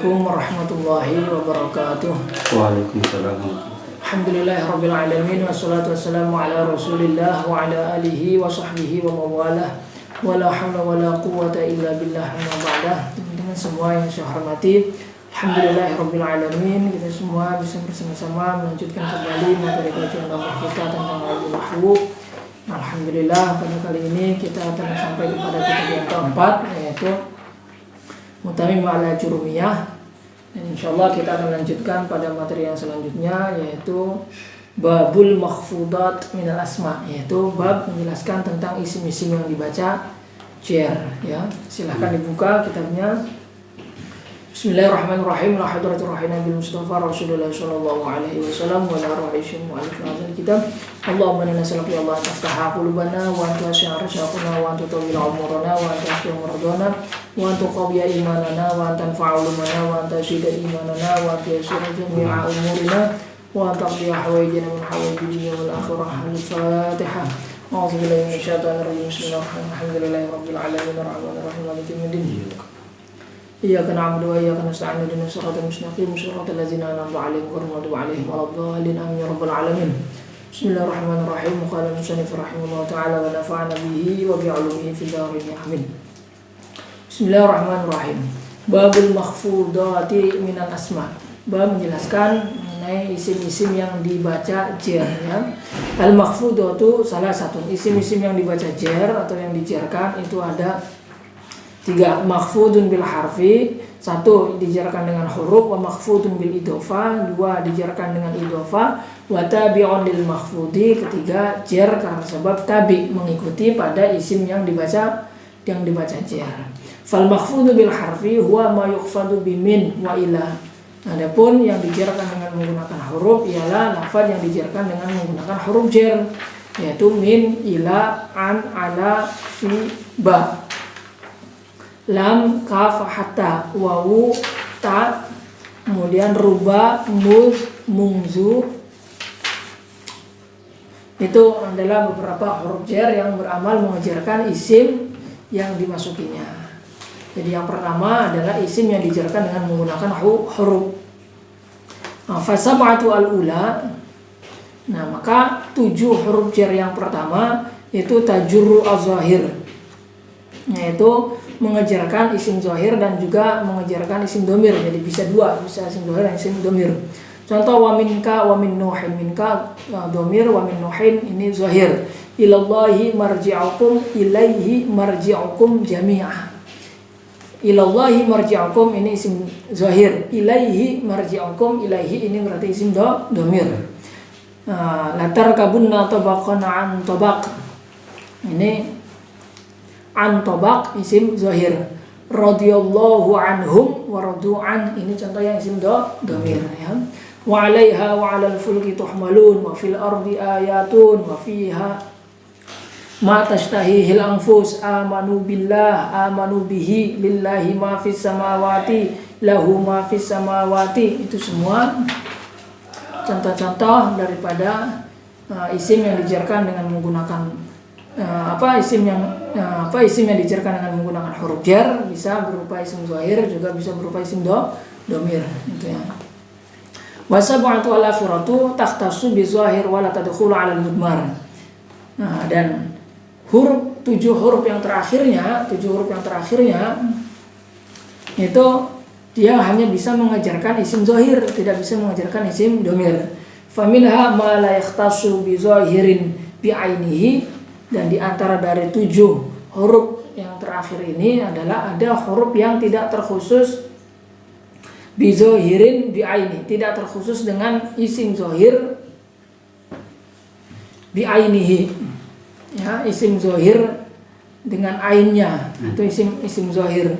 Assalamualaikum warahmatullahi wabarakatuh. Waalaikumsalam. Alhamdulillahirabbil alamin wassalatu wassalamu ala Rasulillah wa ala alihi wa sahbihi wa mawalah. Wala haula wala quwwata illa billah amma ba'dah. Teman-teman semua yang saya hormati, alhamdulillahirabbil alamin, kita semua bisa bersama-sama melanjutkan kembali materi kajian nomor kita tentang Al-Mahfudz Mahfuz. Alhamdulillah, pada kali ini kita akan sampai kepada kitab yang keempat, yaitu Mutamim ala Jurumiyah. Dan insyaallah kita akan lanjutkan pada materi yang selanjutnya, yaitu Babul Makhfudat minal Asma, yaitu bab menjelaskan tentang isim-isim yang dibaca jar. Ya, silahkan dibuka kitabnya. Bismillahirrahmanirrahim. La hadratur rahina bil Mustafa Rasulullah sallallahu alaihi wasallam wa la ra'ishin mu'alif hadzal kitab. Allahumma inna nas'aluka ya Allah taftaha qulubana wa anta sya'ar syaquna wa anta tawil umurana wa anta sya'ar mardana wa anta qawiya imanana wa anta fa'ulumana wa anta syida imanana wa anta yasira jami'a umurina wa anta qdiya hawaijana min hawaijid dunya wal akhirah. Al-Fatihah. A'udzu billahi minasy syaithanir rajim. Bismillahirrahmanirrahim. Alhamdulillahi rabbil alamin arrahmanir rahim maliki yaumiddin. Iyyaka na'budu wa iyyaka nasta'in ihdinas siratal mustaqim siratal ladzina an'amta 'alaihim ghairil maghdubi 'alaihim waladdallin amin ya rabbal alamin. Bismillahirrahmanirrahim. Qala al-musannif rahimahullahu ta'ala wa nafa'ana bihi wa bi'ulumihi fid dharain amin. Bismillahirrahmanirrahim. Babul makhfudati minal asma. Bab menjelaskan mengenai isim-isim yang dibaca jar, ya. Al-makhfudatu salah satu isim-isim yang dibaca jar atau yang dijarkan itu ada 3. Makhfudun bil harfi, 1 dijarkan dengan huruf, wa makhfudun bil idhofah, 2 dijarkan dengan idhofah, wa tabi'un lil makhfudi, 3 jar karena sebab tabi mengikuti pada isim yang dibaca jar. Fal makhfudu bil harfi huwa ma yukhfadu bimin wa ila. Adapun yang dijarkan dengan menggunakan huruf ialah lafaz yang dijarkan dengan menggunakan huruf jar, yaitu min, ila, an, ala, fi, ba. Lam, kaf, hatta, wawu, ta, kemudian ruba, muz, mungzu. Itu adalah beberapa huruf jar yang beramal mengejarkan isim yang dimasukinya. Jadi yang pertama adalah isim yang dijarkan dengan menggunakan huruf. Fasab'atu al-ula. Nah, maka 7 huruf jar yang pertama itu tajurru az-zahir, yaitu mengejarkan isim zahir dan juga mengejarkan isim domir. Jadi bisa 2, bisa isim zahir dan isim domir. Contoh wa minka wa min nuhin. Minka domir, wa min nuhin ini zahir. Ilallahi marji'ukum, ilaihi marji'ukum jami'ah. Ilallahi marji'ukum ini isim zahir. Ilaihi marji'ukum, ilaihi ini berarti isim domir. Latar kabunna tabaqan an tabaq. Ini an tabaq isim zahir. Radhiyallahu anhum wa radu'an ini contoh yang isim domir, ya. Wa 'alaiha wa 'alal fulki tuhmalun wa fil ardi ayatun wa fiha ma tashtahihil anfus amanu billah amanu bihi lillahi ma fis samawati lahu ma fis samawati. Itu semua contoh-contoh daripada isim yang dijarkan dengan menggunakan isim yang dijarkan dengan menggunakan huruf jar, bisa berupa isim zahir, juga bisa berupa isim domir, itu ya. Wa sab'atu al-akhiratu takhtassu bi zahir wa la tadkhulu 'ala al-mudmar. Nah, dan 7 huruf yang terakhirnya itu dia hanya bisa mengejarkan isim zahir, tidak bisa mengejarkan isim domir. Faminha ma la yakhtassu bi zahirin bi 'ainihi. Dan di antara dari 7 huruf yang terakhir ini adalah ada huruf yang tidak terkhusus bizohirin bi'aini, tidak terkhusus dengan isim zohir bi'ainihi, ya, isim zohir dengan ainnya, itu isim zohir.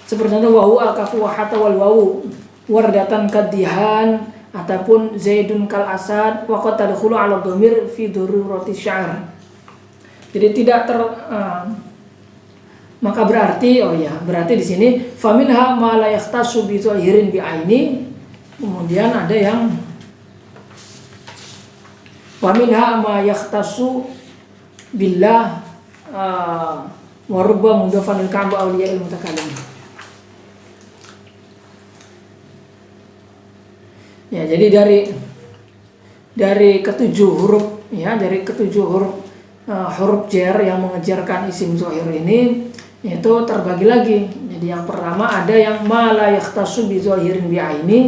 Seperti contoh wawu al-kafu wa hatta wal wawu wardatan kadihan ataupun zaidun kal asad wa qad tadkhulu 'ala dhamir fi darurati sya'r. Jadi tidak maka berarti di sini faminha ma la yahtasu bi zahirin bi aini, kemudian ada yang faminha ma yahtasu billah wa rubba mudhafan lil ka'ba awliya al mutakallim. Ya, jadi dari ketujuh huruf ya, dari ketujuh huruf huruf jar yang mengejarkan isim zahir ini itu terbagi lagi. Jadi yang pertama ada yang ma la yakhtassu bi zahirin bi aini.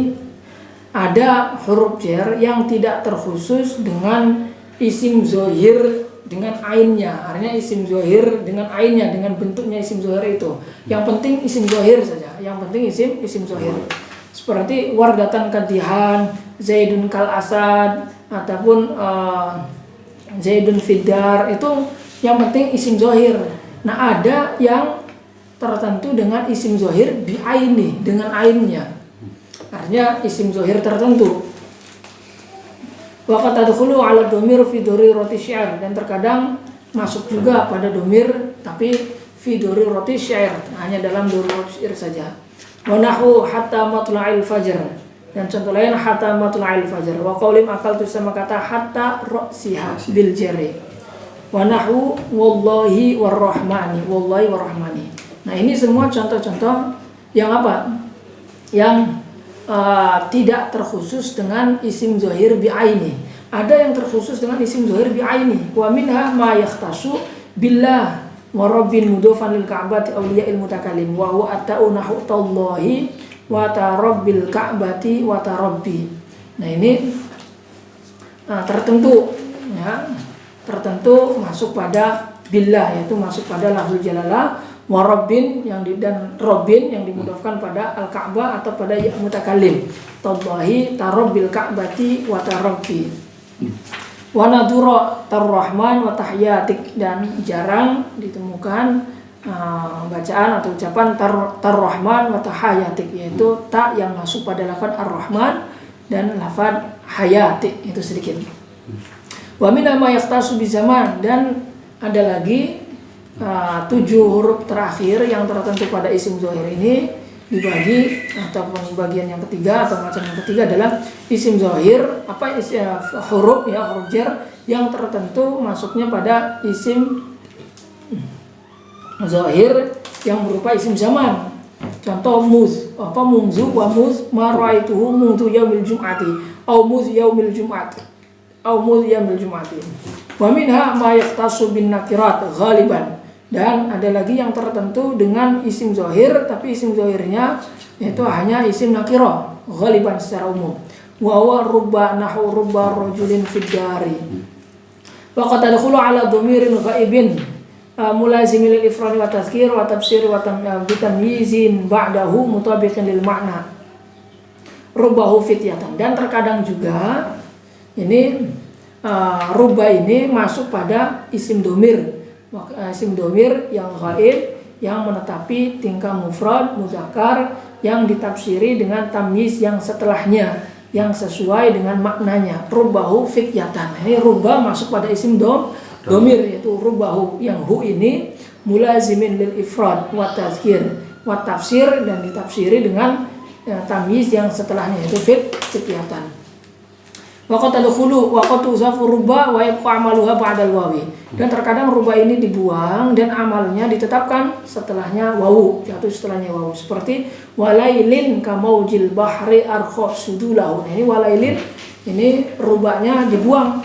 Ada huruf jar yang tidak terkhusus dengan isim zahir dengan ainnya. Artinya isim zahir dengan ainnya, dengan bentuknya isim zahir itu. Yang penting isim zahir saja. Yang penting isim zahir. Seperti wardatan kadihan, zaidun kal asad, ataupun zaidun fidar, itu yang penting isim zahir. Nah, ada yang tertentu dengan isim zahir bi aini, dengan ainnya. Artinya isim zahir tertentu. Wa qad tadkhulu 'ala dhamir fi darirati syair, dan terkadang masuk juga pada domir tapi fi darirati syair, hanya dalam darirati syair saja. Wa nahu hatta matla'il fajr, dan contoh lain hatta matla'il fajr. Wa qaulim akaltu, sama kata hatta ra'siha bil jari. Wa nahu wallahi warrahmani, wallahi warrahmani. Nah, ini semua contoh-contoh yang apa? Yang tidak terkhusus dengan isim zahir bi aini. Ada yang terkhusus dengan isim zahir bi aini. Wa minha ma yakhtassu billah wa rabbin mudhafan lil ka'bati awliya'il mutakallim wa huwa at-ta'unahu tallahi wa tarabbil ka'bati wa tarabbi. Nah, ini tertentu ya, tertentu masuk pada billah, yaitu masuk pada lafzul jalalah, wa rabbin dan rabbin yang dimudhafkan pada al-ka'bah atau pada ya mutakallim, tallahi tarabbil ka'bati wa tarabbi. Wa nadura tarrahman wa tahyatik, dan jarang ditemukan bacaan atau ucapan tarrahman wa tahayatik, yaitu ta yang masuk pada lafaz ar-rahman dan lafaz hayatik, itu sedikit. Wa min ma yahtasu bi zaman, dan ada lagi 7 huruf terakhir yang tertentu pada isim zahir ini dibagi, ataupun bagian yang ketiga atau macam yang ketiga adalah isim zahir huruf jar yang tertentu masuknya pada isim zahir yang berupa isim zaman. Contoh munzu wa muz ma ra'aituhu mundu yaumil jum'ati au muz yaumil jum'ati au muz yaumil jum'ati. Wa minha ma yahtassu bin nakirat ghaliban, dan ada lagi yang tertentu dengan isim zahir tapi isim zahirnya itu hanya isim nakirah ghaliban secara umum. Wa huwa rubba nahu rubba rajulin fid dari. Wa qad tadkhulu ala dhamirin ghaibin mulazim lil ifrad wa tazkir wa tafsir wa tamyizin ba'dahu mutabiqin lil ma'na rubbahu fityatan. Dan terkadang juga ini rubba ini masuk pada isim domir. Isim domir yang ghaib yang menetapi tingkah mufrad muzakkar yang ditafsiri dengan tamyiz yang setelahnya yang sesuai dengan maknanya, rubbahu fityatan. Ini rubba masuk pada isim domir, yaitu rubbahu yang hu ini mulazimin lil ifrad wa tazkir wa tafsir, dan ditafsiri dengan tamyiz yang setelahnya, yaitu fityatan. Waqad tadkhulu waqad tuzafu rubba wa yabqa amaluha ba'dal wawi, dan terkadang rubba ini dibuang dan amalnya ditetapkan setelahnya wawu, jatuh setelahnya wawu, seperti walailin kamaujil bahri arkha sudulahu. Nah, ini walailin ini rubbanya dibuang,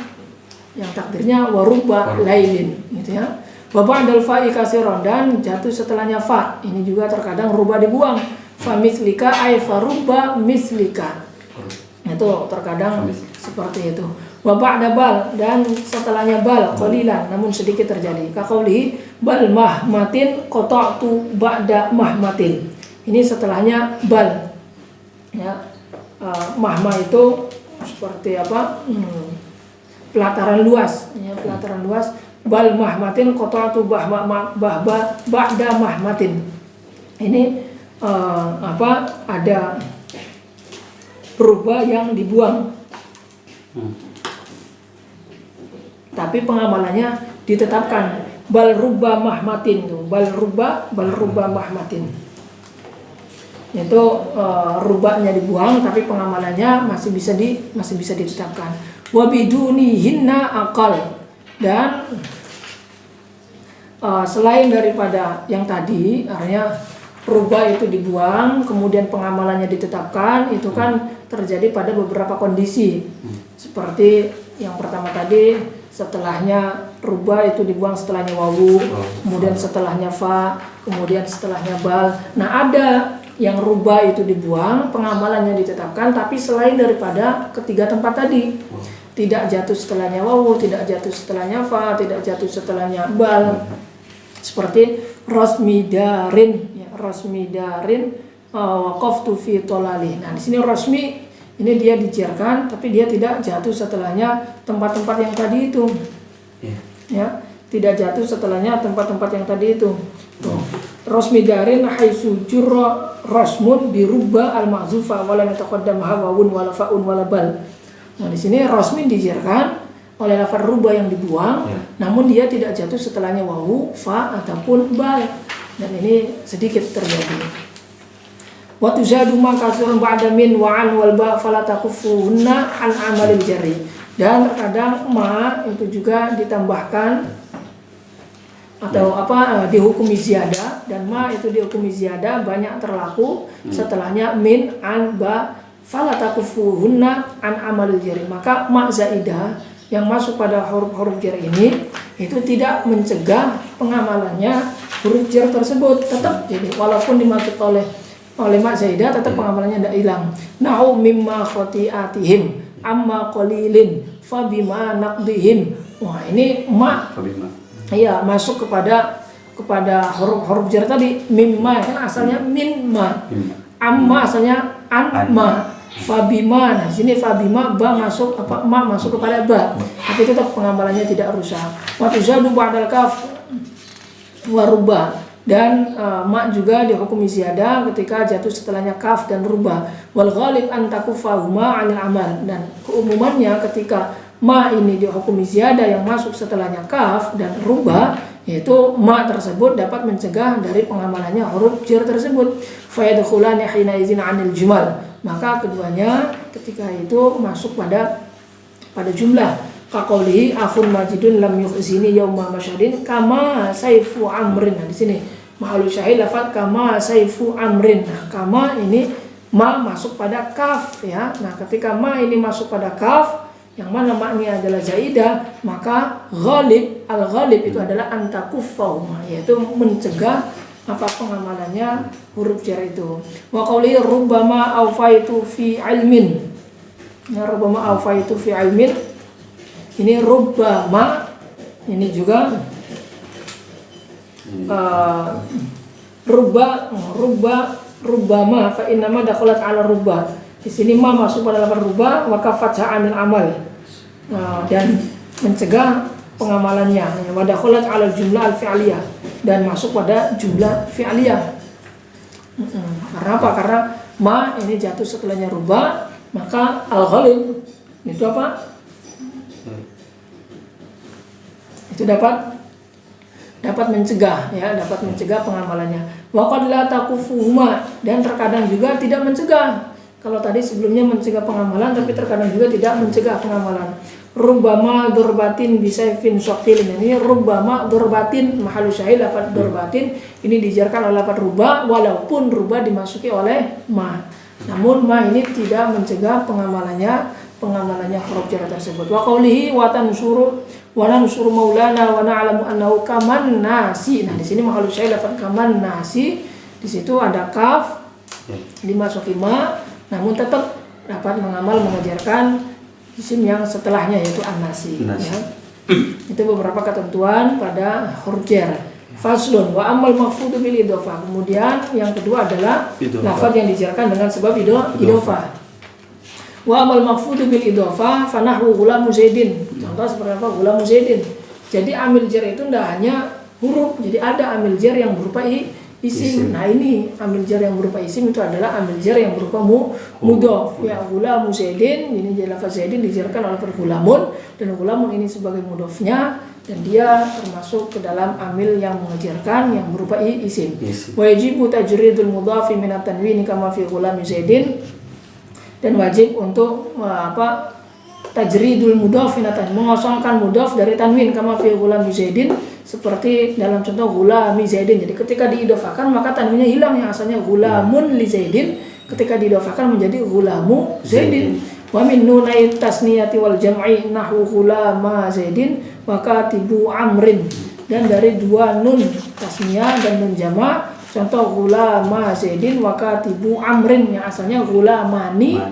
yang takdirnya warubba lailin gitu ya. Wa ba'dal fa'i kasiron, dan jatuh setelahnya fa, ini juga terkadang rubba dibuang. Fa mislika ay farubba mislika, itu terkadang seperti itu. Wa ba'da bal, dan setelahnya bal qalilan, namun sedikit terjadi. Ka qaulihi bal mahmatin qata'tu ba'da mahmatin. Ini setelahnya bal. Ya. Mahma itu seperti apa? Pelataran luas, ya, pelataran luas. Bal mahmatin qata'tu ba'da mahmatin. Ini ada rubah yang dibuang, tapi pengamalannya ditetapkan bal rubba mahmatin, bal rubba mahmatin, itu rubahnya dibuang tapi pengamalannya masih bisa ditetapkan. Wa bidunihinna aqal, dan selain daripada yang tadi, artinya rubah itu dibuang, kemudian pengamalannya ditetapkan, itu kan terjadi pada beberapa kondisi. Seperti yang pertama tadi, setelahnya rubah itu dibuang setelahnya wawu, kemudian setelahnya fa, kemudian setelahnya bal. Nah, ada yang rubah itu dibuang, pengamalannya ditetapkan, tapi selain daripada ketiga tempat tadi. Tidak jatuh setelahnya wawu, tidak jatuh setelahnya fa, tidak jatuh setelahnya bal. Seperti rosmidarin, ya, rosmidarin waqaftu fi tolalih. Nah, di sini rosmi ini dia dijarkan, tapi dia tidak jatuh setelahnya tempat-tempat yang tadi itu. Ya, tidak jatuh setelahnya tempat-tempat yang tadi itu. Tuh. Rosmidarin haitsu jurra rasmun bi rubba al-mahzufa wa lam yataqaddamha wawun wala fa'un wala bal. Nah, di sini rosmi dijarkan oleh lafaz rubah yang dibuang, namun dia tidak jatuh setelahnya wawu, fa ataupun bal. Dan ini sedikit terjadi. Wa tuzadu ma kasrun ba'da min wa an wal ba fala takufunna an amalil jari. Dan terkadang ma itu juga ditambahkan atau dihukumi ziyadah, dan ma itu dihukumi ziyadah banyak terlaku setelahnya min an ba fala takufunna an amalil jari. Maka ma zaidah yang masuk pada huruf-huruf jar ini itu tidak mencegah pengamalannya huruf jar tersebut, tetap jadi walaupun dimaksud oleh ma zaidah tetap pengamalannya tidak hilang. Nahu mimma khotiatihim amma qalilin fabima naqdihim. Wah, ini ma iya masuk kepada huruf-huruf jar tadi. Mimma kan asalnya min ma, amma asalnya an ma. Fabima, nah sini fabima ba masuk ma masuk kepada ba, tapi tetap pengamalannya tidak rusak. Wa tuzadu ba'dal kaf wa rubah, dan ma juga dihukumi ziyadah ketika jatuh setelahnya kaf dan rubah. Wal ghalib an takufahuma 'anil amal, dan keumumannya ketika ma ini dihukumi ziyadah yang masuk setelahnya kaf dan rubah, yaitu ma tersebut dapat mencegah dari pengamalannya huruf jar tersebut. Fa yadkhulani hina izin 'anil jumal, maka keduanya ketika itu masuk pada jumlah. Kaqouli akhun majidun lam yukhzini yauma masyadin kama saifu amrin. Nah, di sini mahallu syahid lafaz kama saifu amrin. Nah, kama ini ma masuk pada kaf, ya. Nah, ketika ma ini masuk pada kaf yang mana maknya adalah zaidah, maka ghalib, al-ghalib itu adalah antakuffahuma, yaitu mencegah pengamalannya huruf jar itu. Wa qawli rubbama awfaitu fi ilmin. Ya, rubbama awfaitu fi ilmin. Ini rubbama ini juga rubbama fa innama dakhalat ala rubba. Di sini ma masuk pada lafaz rubba wa kafatha 'anil amal. Dan mencegah pengamalannya. Wa dakhalat ala jumlah al-fi'liyah, dan masuk pada jumlah fi'liyah. Karena apa? Karena ma ini jatuh setelahnya rubah, maka al-ghalib itu apa? Itu dapat mencegah, ya, dapat mencegah pengamalannya. Wa qad la takufuhuma, dan terkadang juga tidak mencegah. Kalau tadi sebelumnya mencegah pengamalan, tapi terkadang juga tidak mencegah pengamalan. Rubbama durbatin bisayfin syaqilin. Ini rubbama durbatin, mahallu syahid lafaz durbatin ini dijarkan oleh lafaz rubba, walaupun rubba dimasuki oleh ma. Namun ma ini tidak mencegah pengamalannya huruf jar tersebut. Wa qawlihi wa tansuru maulana wa na'lamu annahu kaman nasi. Nah, di sini mahallu syahid lafaz kaman nasi. Di situ ada kaf dimasuki ma, namun tetap dapat mengajarkan isim yang setelahnya, yaitu an-nasi. Ya. Itu beberapa ketentuan pada huruf jar. Faslun wa amal makhfudu bil idhofah. Kemudian yang kedua adalah lafaz yang dijarkan dengan sebab idhofah. Wa amal makhfudu bil idhofah fa nahwu ghulamu zaidin. Contoh seperti apa? Ghulamu zaidin. Jadi amil jar itu tidak hanya huruf, jadi ada amil jar yang berupa isim. Nah, ini amil jar yang berupa isim itu adalah amil jar yang berupa mudhof. Ya, ghulamu zaidin, ini lafaz zaidin dijarkan oleh ghulamun, dan ghulamun ini sebagai mudhofnya, dan dia termasuk ke dalam amil yang mengajarkan yang berupa isim. Wa yajibu tajridul mudhafi min at-tanwin kama fi ghulami zaidin, dan wajib untuk tajridul mudhaf mengosongkan mudhaf dari tanwin kama fi ghulami Zaidin, seperti dalam contoh ghulami Zaidin. Jadi ketika diidhofakan maka tanwinnya hilang, yang asalnya ghulamun li Zaidin ketika diidhofakan menjadi ghulamu Zaidin. Wa min nunai tasniyati wal jam'i nahwu ghulama Zaidin wa katibu Amrin, dan dari dua nun tasniyah dan nun jama' contoh ghulama Zaidin wa katibu Amrin, yang asalnya ghulamani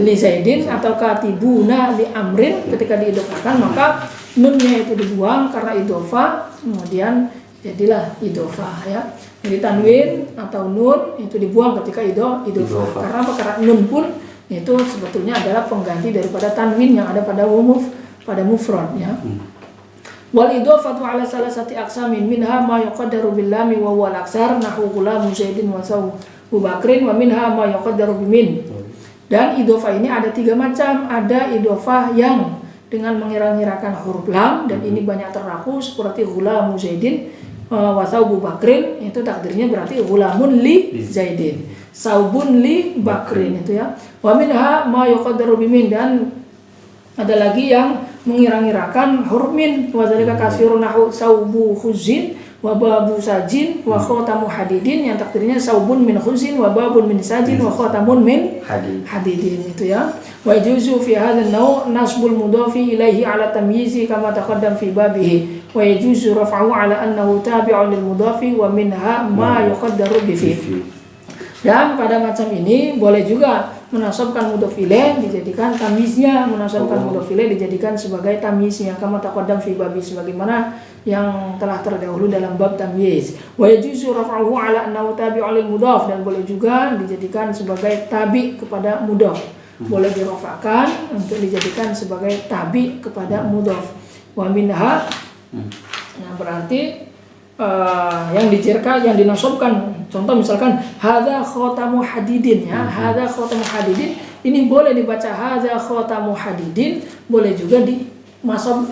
li Zaidin atau katibuna li Amrin, ketika diidhofakan maka nunnya itu dibuang karena idhofah, kemudian jadilah idhofah ya. Jadi tanwin atau nun itu dibuang ketika idhofah. Karena apa? Karena nun pun itu sebetulnya adalah pengganti daripada tanwin yang ada pada mufrad ya. Wal idhofatu ala salasati aqsamin minha ma yuqaddaru bil lam wa huwa al aksar nahwu ghulam Zaidin wa Abu Bakrin wa minha ma yuqaddaru bimin. Dan idhofah ini ada 3 macam. Ada idhofah yang dengan mengira-ngirakan huruf lam, dan ini banyak terlaku seperti ghulam Zaidin wa Abu Bakrin, itu takdirnya berarti ghulamun li Zaidin, saubun li Bakrin itu ya. Wa minha ma yuqaddaru bimin, dan ada lagi yang mengira-ngirakan huruf min, wa dzalika kasirun nahwu saubu khuzin wa babu sajin wa khatamu hadidin, yang takdirnya saubun min khuzin wa babun min sajin wa khatamun min hadidin itu ya. Wa yajuzu fi hadzal naw' nasbul mudhafi ilaihi ala tamyizi kama taqaddam fi babihi, wa yajuzu raf'uhu ala annahu tabi'un lil mudhafi wa minha ma yuqaddaru bi fi. Dan pada macam ini boleh juga menasabkan mudhaf ilaih dijadikan tamyiznya, menasabkan mudhaf ilaih dijadikan sebagai tamyiznya kama taqaddam fi babi, sebagaimana yang telah terdahulu dalam bab tamyiz. Wa yajuzu raf'uhu ala annahu tabi'un lil mudhaf, dan boleh juga dijadikan sebagai tabi kepada mudhaf. Boleh dirafa'kan untuk dijadikan sebagai tabi kepada mudhaf. Wa minha, nah berarti yang dijerka, yang dinasabkan, contoh misalkan hadza khatamu hadidin ya, hadza khatamu hadidin, ini boleh dibaca hadza khatamu hadidin, boleh juga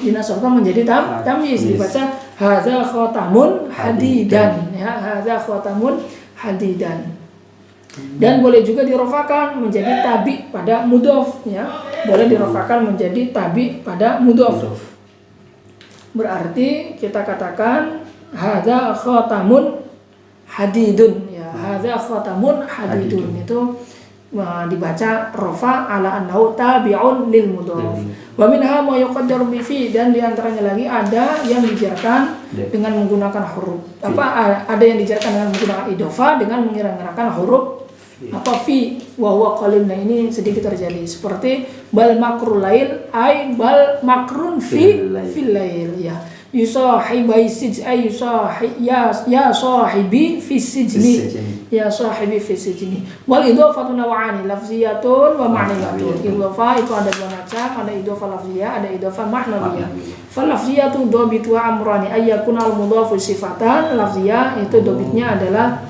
dinasabkan menjadi tamyiz, dibaca hadza khatamun hadidan ya, hadza khatamun hadidan. Dan boleh juga dirafa'kan menjadi tabi pada mudhaf ya, boleh dirafa'kan menjadi tabi pada mudhaf. Berarti kita katakan hadza khatamun hadidun ya, hadza khatamun hadidun itu dibaca rafa ala annahu tabi'un lil mudhaf. Wa minha ma yuqaddaru bi fi, dan diantaranya lagi ada yang dijarkan dengan menggunakan huruf ada yang dijarkan dengan menggunakan idhofah dengan mengira-ngirakan huruf fi wa huwa qalil. Nah ini sedikit terjadi seperti bal makrul lail ay bal makrun fil lail ya. Yusahibai sij'i ya sahibi fi sijni ya sahibi fi sijni. Wal idhofatu naw'ani lafziyatun wa ma'nawiyatun. Idhofah itu ada 2 macam, ada idhofah lafziyah, ada idhofah ma'nawiyah. Fal lafziyatu dhabitu amrani ay yakuna al mudhafu sifatan. Lafziyah itu dhabitnya adalah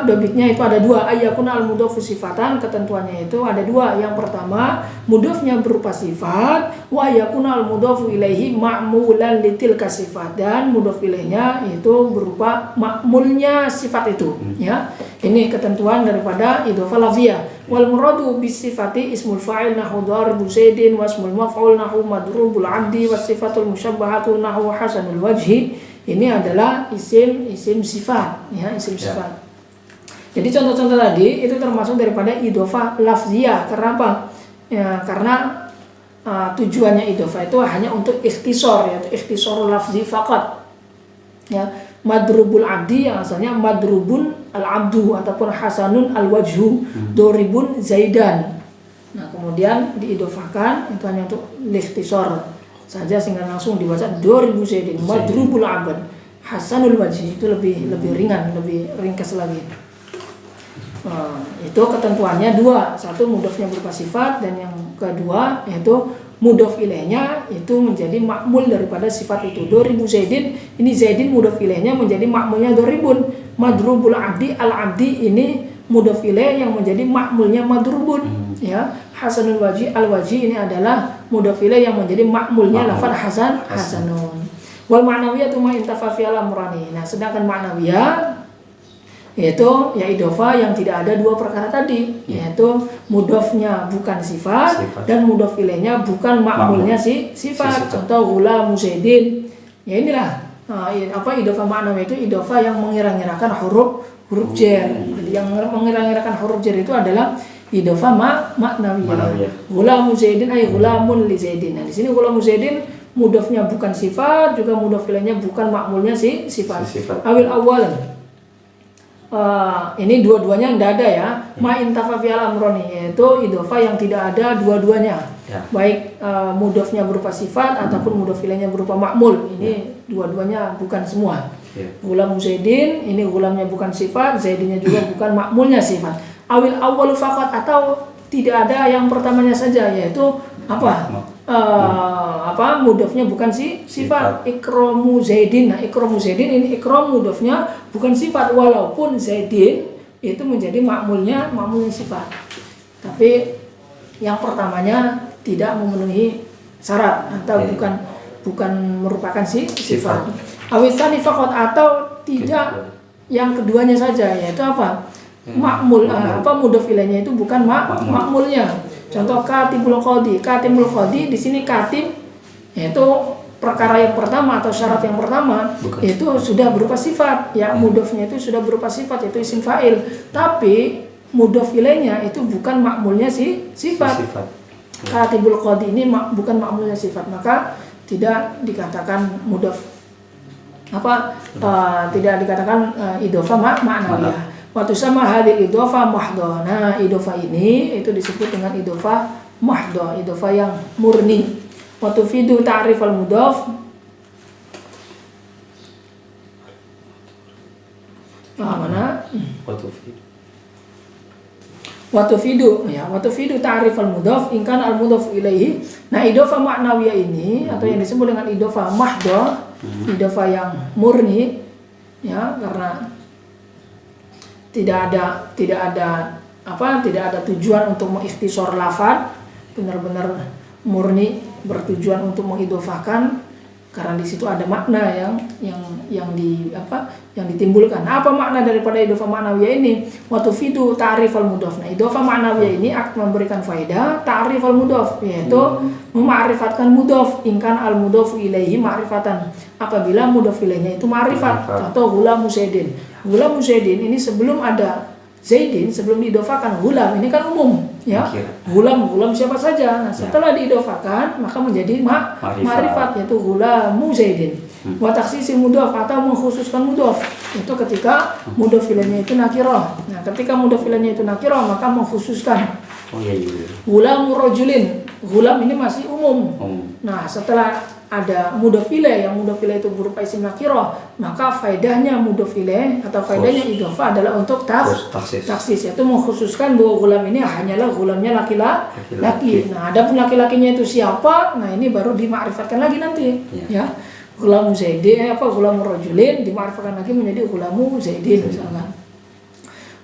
dobitnya itu ada 2, ayyakun al mudhafu sifatan, ketentuannya itu ada 2. Yang pertama, mudhafnya berupa sifat, wa ayyakun al mudhafu ilaihi ma'mulan litilka sifat, dan mudhaf ilaihnya itu berupa ma'mulnya sifat itu ya. Ini ketentuan daripada idhofah lafziyah. Wal muradu bis sifati ismul fa'il nahwu daribu Zaidin, wa ismul maf'ul nahwu madrubul 'abdi, was sifatul musyabbahatu nahwu hasanul wajhi. Ini adalah isim sifat ya, isim sifat. Jadi contoh-contoh tadi itu termasuk daripada idhofah lafziyah. Karena apa? Ya, karena tujuannya idhofah itu hanya untuk ikhtisar, yaitu ikhtisarul lafzi faqat. Ya, madrubul abdi yang asalnya madrubun al-abdu ataupun hasanun al-wajhu, doribun zaidan. Nah, kemudian diidhofahkan itu hanya untuk ikhtisar saja sehingga langsung dibaca 2000 Zaidin madrubul abad hasanul wajhi, itu lebih ringan, lebih ringkas lagi. Itu ketentuannya 2, satu mudhafnya berupa sifat, dan yang kedua yaitu mudhaf ilaihnya itu menjadi ma'mul daripada sifat itu. 2000 Zaidin, ini Zaidin mudhaf ilaihnya menjadi ma'mulnya 2000. Madrubul abdi, al-abdi ini mudhaf ilaih yang menjadi ma'mulnya madrubun ya. Hasanul wajhi, al-wajhi ini adalah mudhaf ilaih yang menjadi ma'mulnya lafaz hasanun. Wal ma'nawiyatu ma intafa fi al-amrani. Nah, sedangkan ma'nawiyah yaitu ya idhofah yang tidak ada dua perkara tadi, yaitu mudhofnya bukan sifat dan mudhof ilaihnya bukan ma'mulnya sifat. Contoh ghulamu Zaidin. Ya inilah idhofah ma'nawi itu idhofah yang mengira-ngirakan huruf jar. Jadi yang mengira-ngirakan huruf jar itu adalah idhofah ma'nawiyah. Ghulamu Zaidin ay ghulamun li Zaidin. Nah, di sini ghulamu Zaidin mudhofnya bukan sifat, juga mudhof ilaihnya bukan ma'mulnya sifat. Awil awal. Ini dua-duanya tidak ada ya. Ma intafa fi'al amroni, yaitu idhofah yang tidak ada dua-duanya. Baik mudhofnya berupa sifat ataupun mudhof ilaihnya berupa ma'mul. Ini dua-duanya bukan semua. Ghulam Zaidin, ini ghulamnya bukan sifat, Zaidinnya juga bukan ma'mulnya sifat. Awil awwalu faqat, atau tidak ada yang pertamanya saja, yaitu mudhofnya bukan sifat. Ikramu Zaidin. Nah, ikramu Zaidin ini ikram mudhofnya bukan sifat, walaupun Zaidin itu menjadi ma'mulnya sifat. Tapi yang pertamanya tidak memenuhi syarat atau bukan merupakan sifat. Awisani faqat, atau tidak yang keduanya saja, yaitu ma'mul, mudhof ilaihnya itu bukan ma'mulnya. Contoh katibul qadi. Katibul qadi di sini katib yaitu perkara yang pertama atau syarat yang pertama itu sudah berupa sifat. Ya, mudhofnya itu sudah berupa sifat, yaitu isim fa'il. Tapi mudhof ilaihnya itu bukan ma'mulnya sifat. Katibul qadi ini bukan ma'mulnya sifat, maka tidak dikatakan mudhof tidak dikatakan idhofah ma'nawiyah. Waktu sama hadil idhofah mahdhah. Nah, idhofah ini itu disebut dengan idhofah mahdhah, idhofah yang murni. Waktu fidu ta'rif al-mudhaf. Mana? Waktu fidu ta'rif al-mudhaf ingkan al-mudhaf ilaihi. Nah, idhofah ma'nawiyah ini atau yang disebut dengan idhofah mahdhah, idhofah yang murni, ya, karena tidak ada tujuan untuk mengikhtisar lafaz, benar-benar murni bertujuan untuk mengidhofahkan, karena di situ ada makna yang ditimbulkan. Apa makna daripada idhofah ma'nawiyah ini? Wa tufidu ta'rif al-mudhaf. Nah, idhofah ma'nawiyah ini akan memberikan faedah ta'rif al-mudhaf, yaitu mema'rifatkan mudhaf, ingkan al-mudhaf ilaihi ma'rifatan, apabila mudhaf ilaihnya itu ma'rifat. Contoh ghulamu Zaidin. Ghulamu Zaidin ini sebelum ada Zaidin, sebelum diidhofahkan ghulam, ini kan umum, ya. Ghulam siapa saja. Nah, setelah diidhofahkan maka menjadi ma'rifat, yaitu ghulamu Zaidin. Wa takhsisi mudhaf, atau mengkhususkan mudhaf, itu ketika mudhaf ilaihnya itu nakirah. Nah, ketika mudhaf ilaihnya itu nakirah maka mengkhususkan. Ghulamu rajulin. Ghulam ini masih umum. Nah, setelah ada mudhaf ilaih, yang mudhaf ilaih itu berupa isim nakirah, maka faedahnya mudhaf ilaih atau faedahnya idhofah adalah untuk taksis, yaitu mengkhususkan bahwa ghulam ini hanyalah ghulamnya laki-laki. Nah, adapun laki-lakinya itu siapa? Nah, ini baru dimakrifatkan lagi nanti, ya. Ghulamu Zaidin, ghulamu rajulin dimakrifatkan lagi menjadi ghulamu Zaidin misalkan.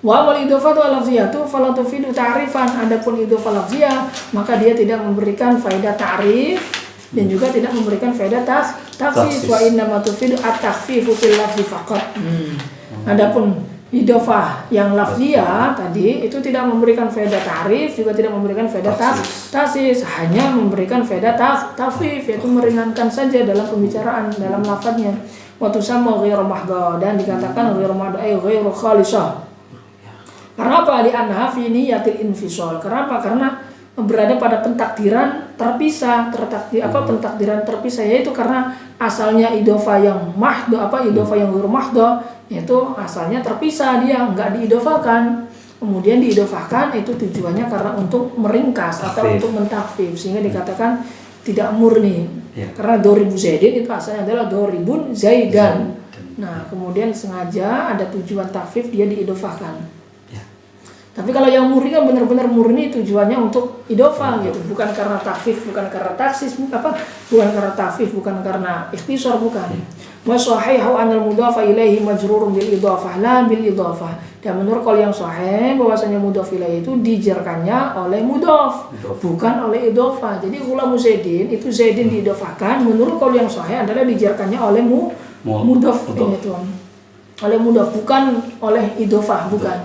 Wa wal idhofatu al-lafziyatu fala tufidu ta'rifan. Adapun idhofah lafziyah maka dia tidak memberikan faedah ta'rif dan juga tidak memberikan faedah takhsis. Wa innama tufidu at-takhfifu fil lafzi faqat. Adapun idhofah yang lafziyah tadi itu tidak memberikan faedah ta'rif, juga tidak memberikan faedah takhsis, hanya memberikan faedah takhfif, yaitu meringankan saja dalam pembicaraan, dalam lafadznya. Wa tusamma ghairu mahdhah, dan dikatakan ghairu mahdhah ay ghairu khalisah. Karena apa? Li annaha fi niyatil infisal. Kenapa? Karena berada pada pentakdiran terpisah, pentakdiran terpisah, yaitu karena asalnya idhofah yang mahdhah, idhofah yang ghairu mahdhah, yaitu asalnya terpisah, dia enggak diidhofahkan. Kemudian diidhofahkan itu tujuannya karena untuk meringkas atau untuk mentakfif, sehingga dikatakan tidak murni. Karena doribu Zaidin itu asalnya adalah doribun Zaidan. Nah, kemudian sengaja ada tujuan takfif, dia diidhofahkan. Tapi kalau yang murni kan benar-benar murni tujuannya untuk idhofah gitu, bukan karena takfif, bukan karena taksis, bukan karena takfif, bukan karena ikhtisar, bukan. Wa sahihu anal mudhafa ilaihi majrurun bil idhafah la bil idhafah. Dan menurut qaul yang sahih bahwasanya mudhaf ilaihi itu dijarkannya oleh mudhaf, bukan oleh idhafah. Jadi ghulamu Zaidin itu Zaidin diidhafahkan, menurut qaul yang sahih adalah dijarkannya oleh mudhaf itu. oleh mudhaf, bukan oleh idhofah, bukan.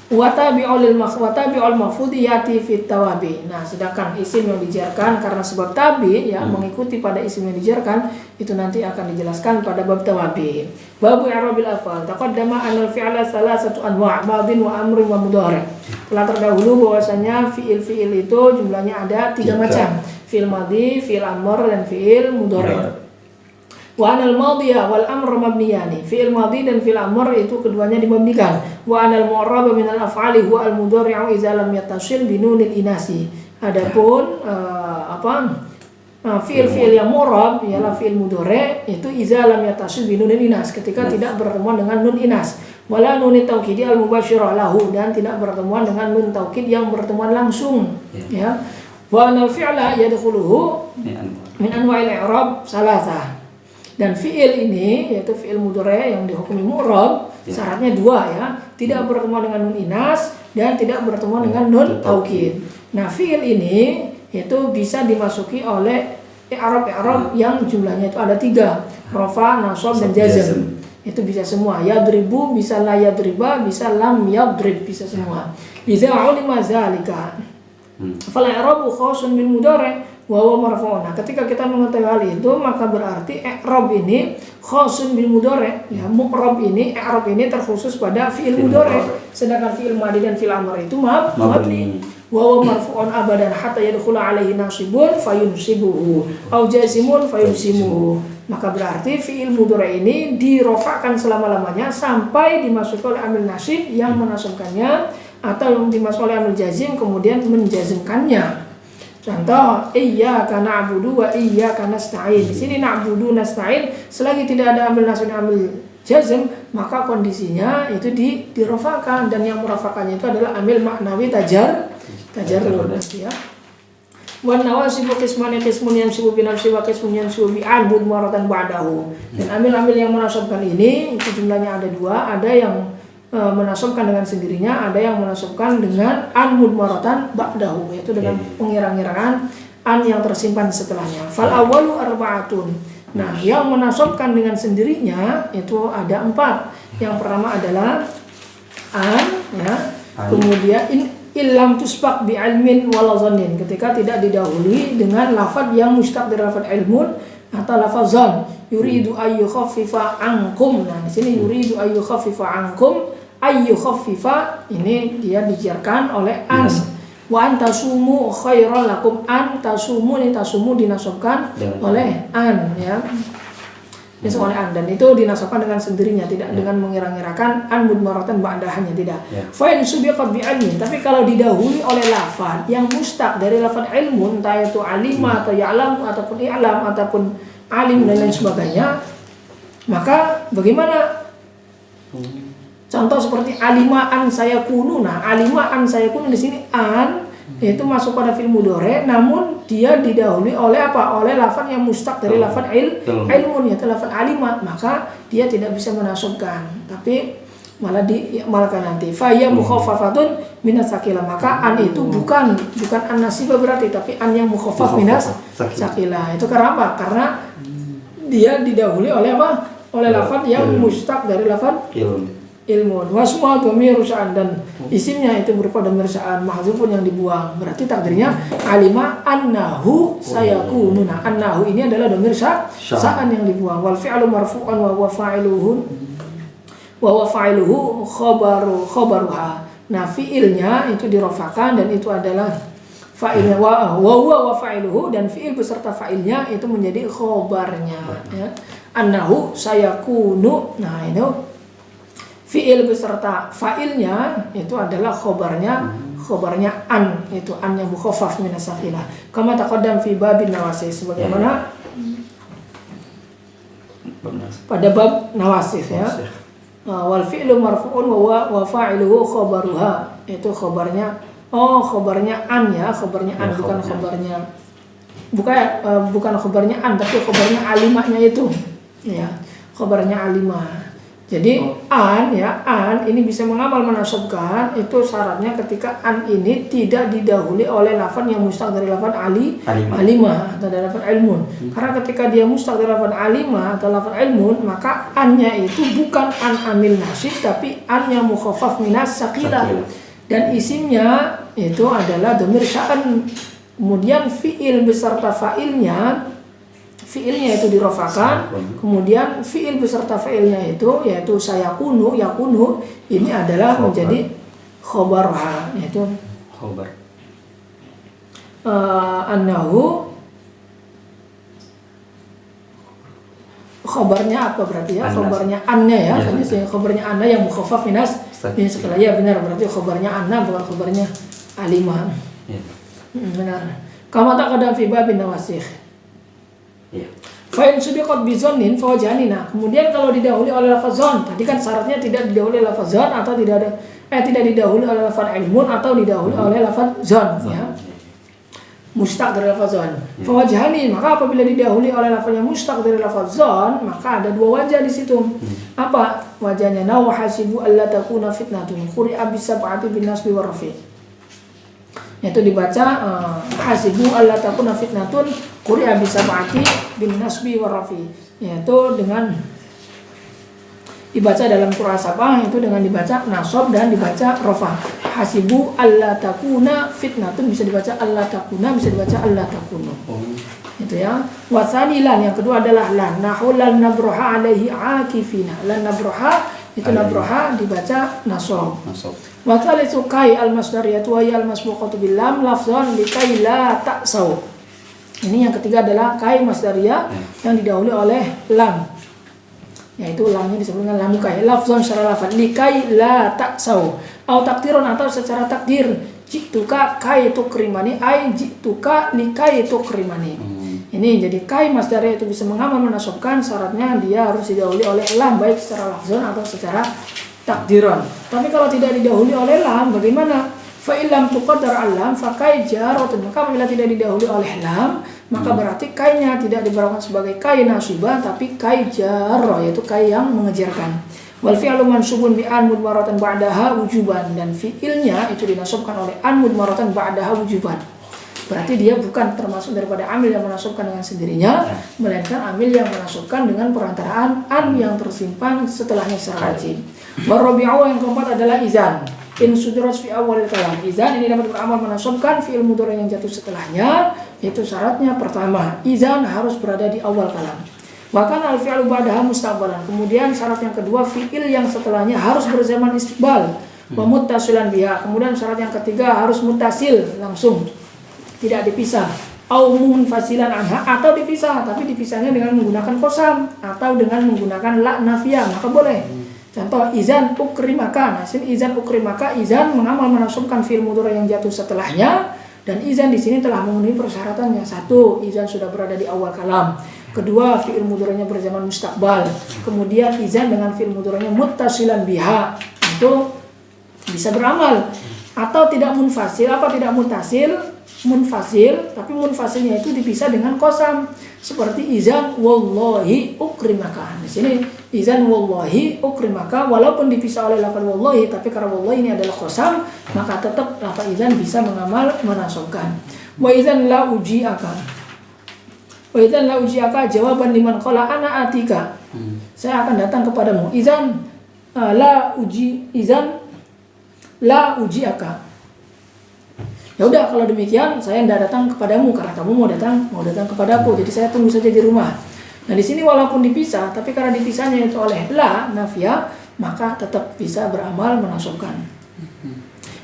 Watabi'ul maf'udi yati fit tawabi. Nah, sedangkan isim yang dijarkan karena sebab tabi ya mengikuti pada isim yang dijarkan itu nanti akan dijelaskan pada bab tawabi. Babu i'rabil af'al. Taqaddama anal fi'la salasatu anwa', madin wa amrin wa mudhari'. Telah terdahulu bahwasanya fi'il itu jumlahnya ada 3 macam. Fi'il madhi, fi'il amr dan fi'il mudhari'. Wa anal madhiya wal amr mabniyani. Fi'il madhi dan fi'il amr itu keduanya dimabnikan. Wa anal mu'arrab min al af'ali huwa al mudhari'u idza lam yattasil bi nunil inasi. Adapun fi'il yang mu'arrab ialah fi'il mudhari' itu idza lam yattasil bi nunil inas, ketika tidak bertemuan dengan nun inas. Wala nunit taukidi al mubasyirah lahu, dan tidak bertemuan dengan nun taukid yang bertemuan langsung ya. Wa anal fi'la yadkhuluhu min anwa'il i'rab salasah. Dan fi'il ini yaitu fi'il mudhari' yang dihukumi mu'rab syaratnya 2 ya, tidak bertemu dengan nun inas dan tidak bertemu dengan nun taukid. Nah, fi'il ini itu bisa dimasuki oleh i'rab yang jumlahnya itu ada 3, rafa, nasab dan jazm. Itu bisa semua. Yadribu bisa la yadriba, bisa lam yadrib, bisa semua. Bisa ulima zalika. Fal i'rabu khasun bil mudhari' wa huwa marfu'un. Nah, ketika kita mengetahui hal itu, maka berarti i'rab ini khasun bil mudhari'. Ya, mu'rab ini, i'rab ini terkhusus pada fi'il mudhari'. Sedangkan fi'il madhi dan fi'il amr itu mabni. Wa huwa marfu'un abadan hatta yadkhula alaihi nasibun fayunsibuhu aw jazimun fayunsimuhu. Maka berarti fi'il mudhari' ini dirofakkan selama-lamanya sampai dimasuki oleh amil nasib yang menasabkannya, atau dimasuki oleh amil jazim kemudian menjazmkannya. Contoh, iyyaka na'budu wa iyyaka nasta'in. Di sini na'budu nasta'in selagi tidak ada amil nasab dan amil jazm, maka kondisinya itu dirofakan, dan yang merafakannya itu adalah amil maknawi tajarrud ya. Wan nawasibu qismani qismun yansibu bi nafsi wa qismun yansibu bi an mudmaratan ba'dahu. Dan amil-amil yang menasabkan ini itu jumlahnya ada 2, ada yang menasabkan dengan sendirinya, ada yang menasabkan dengan an mudmaratan ba'dahu, yaitu dengan pengira-ngiraan an yang tersimpan setelahnya. Fal awwalu arba'atun. Nah, yang menasabkan dengan sendirinya itu ada 4. Yang pertama adalah an ya. Kemudian illam tusbaq bi ilmin wala zannin, ketika tidak didahului dengan lafaz yang mustaq dari lafaz ilmun atau lafaz zan. Yuridu ayyu khaffifa ankum. Nah, di sini yuridu ayyu khaffifa ankum, ayyu khaffifa ini dia dijarkan oleh an. Wa antasumu khairal lakum. Antasumu ini tasumu dinasabkan oleh an ya. Oleh an, dan itu dinasabkan dengan sendirinya, tidak dengan mengira-ngirakan an mudmaratan ba'dahannya, tidak. Fa in subiqa bi ilmin, tapi kalau didahului oleh lafaz yang mustaq dari lafaz ilmun, entah itu alima atau ya'lam ataupun i'lam ataupun alim dan lain sebagainya, maka bagaimana? Contoh seperti alima an sayakunu. Nah, alima an sayakunu di sini an yaitu masuk pada fi'il mudhari', namun dia didahului oleh apa? Oleh lafaz yang mustaq dari lafaz ilmun, yaitu lafaz alima, maka dia tidak bisa menasabkan, tapi malah nanti fa ya mukhaffafatun minas sakila, maka an itu bukan an nasibah berarti, tapi an yang mukhaffaf minas sakila. Itu karena apa? Karena dia didahului oleh apa? Oleh lafaz yang mustaq dari lafaz ilmun. Wasma dhamir sya'an, dan isimnya itu berupa dhamir sya'an mahdzufun yang dibuang. Berarti takdirnya alima annahu sayakunu. Nah, annahu ini adalah dhamir sya'an yang dibuang. Wal fi'lu marfu'an wa huwa fa'iluhu khabaruha. Nah, fi'ilnya itu dirofakan dan itu adalah fa'ilnya wa huwa fa'iluhu, dan fi'il beserta fa'ilnya itu menjadi khabarnya ya. Annahu sayakunu. Nah, itu fi'il beserta fa'ilnya itu adalah khobarnya an, itu an yang mukhaffaf minas sakilah. Kama taqaddam fi babin nawasih, sebagaimana pada bab nawasih ya. Wal fi'lu marfu'un wa fa'iluhu khabaruha, itu khobarnya an ya, khobarnya an, bukan khobarnya an, tapi khobarnya alimahnya itu ya, khobarnya alimah. Jadi an ini bisa mengamal menasabkan, itu syaratnya ketika an ini tidak didahului oleh lafaz yang mustaq dari lafaz alimah atau dari lafaz ilmun. Karena ketika dia mustaq dari lafaz alimah atau lafaz ilmun, maka annya itu bukan an amil nasib tapi an yang mukhaffaf minas saqilah. Dan isimnya itu adalah dhamir sya'an. Kemudian fi'il beserta fa'ilnya itu dirofakan, kemudian fi'il beserta fa'ilnya itu yaitu yakunu ini adalah menjadi khobarha, yaitu annahu. Khobarnya apa berarti ya? Khobarnya anna ya, karena khobarnya anna yang mukhaffaf minas saqilah. Ya benar, berarti khobarnya anna bukan khobarnya alimah. Benar. Kama taqaddam fi babin nawasikh. Fa'in subiqat bizonnin fawajhanina. Kemudian kalau didahului oleh lafaz zon, tadi kan syaratnya tidak didahului oleh lafaz zon atau tidak didahului oleh lafaz ilmun atau didahului oleh lafaz zon ya. Mustaq dari lafaz zon. Fawajhani, maka apabila didahului oleh lafaz yang mustaq dari lafaz zon, maka ada dua wajah di situ. Apa wajahnya? Naw hasibu alla takuna fitnatun quri'a bisab'ati bin nasbi wa rafi'. Yaitu dibaca hasibu alla takuna fitnatun quri'a bisab'ati bin nasbi wa rafi, yaitu dengan dibaca dalam Qur'an sabah, itu dengan dibaca nasab dan dibaca rafa. Hasibu alla takuna fitnatun bisa dibaca alla takuna, bisa dibaca alla takunu. Itu ya. Wasanilan yang kedua adalah lan nahu lan nabroha alaihi akifina. Lan nabroha itu nabroha dibaca nasab. Wa thalitsu kai al-masdariyatu wa al-masbuqatu bil lam lafzan li kai la ta'sau. Ini yang ketiga adalah kai masdariyah yang didahului oleh lam. Yaitu lamnya disebut dengan lam kai. Lafzan secara lafaz li kai la ta'sau. Au takdirun atau secara takdir. Jituka kai tukrimani ai jituka li kai tukrimani. Ini jadi kai masdariyah itu bisa mengamal menasabkan, syaratnya dia harus didahului oleh lam baik secara lafzan atau secara takdiran. Tapi kalau tidak didahului oleh lam, bagaimana? Fa illam tuqaddar al-lam fa kai jaratun. Maka apabila tidak didahului oleh lam, maka berarti kainya tidak diberlakukan sebagai kai nasibah tapi kai jar, yaitu kai yang mengejarkan. Wal fi'lu mansubun bi an mudmaratan ba'daha wujuban, dan fi'ilnya itu dinasabkan oleh an mudmaratan ba'daha wujuban. Berarti dia bukan termasuk daripada amil yang menasabkan dengan sendirinya, melainkan amil yang menasabkan dengan perantaraan an yang tersimpan setelahnya secara wajib. Warabi'u yang keempat adalah izan. In sudirat fi awal kalam. Izan ini dapat beramal menasabkan fi'il mudhari yang jatuh setelahnya, yaitu syaratnya pertama, izan harus berada di awal kalam. Bahkan al-fi'lu ba'daha mustaqbalan. Kemudian syarat yang kedua, fi'il yang setelahnya harus berzaman istiqbal. Wa muttasilan biha. Kemudian syarat yang ketiga harus muttasil langsung, tidak dipisah. Au munfasilan anha, atau dipisah, tapi dipisahnya dengan menggunakan qasam atau dengan menggunakan la nafiyah, maka boleh. Contoh izan ukrimaka. Nah, sini izan ukrimaka, izan mengamal menasabkan fi'il mudhari yang jatuh setelahnya, dan izan di sini telah memenuhi persyaratannya. Satu, izan sudah berada di awal kalam. Kedua, fi'il mudhari'nya berzaman mustaqbal. Kemudian izan dengan fi'il mudhari'nya muttasilan biha, itu bisa beramal. Atau tidak munfasil. Apa tidak muntasil? Munfasil, tapi munfasilnya itu dipisah dengan qasam. Seperti izan wallahi ukrimaka. Di sini izan wallahi ukrimaka, walaupun dipisah oleh lafaz wallahi, tapi karena wallahi ini adalah qasam, maka tetap lafaz izan bisa mengamal menasabkan. Wa izan la uji'aka. Wa izan la uji'aka jawaban liman qala ana atika. Saya akan datang kepadamu. Izan la uji'aka. Ya udah, kalau demikian saya tidak datang kepadamu karena kamu mau datang kepadaku. Jadi saya tunggu saja di rumah. Nah, di sini walaupun dipisah, tapi karena dipisahnya itu oleh la nafiyah, maka tetap bisa beramal menasabkan.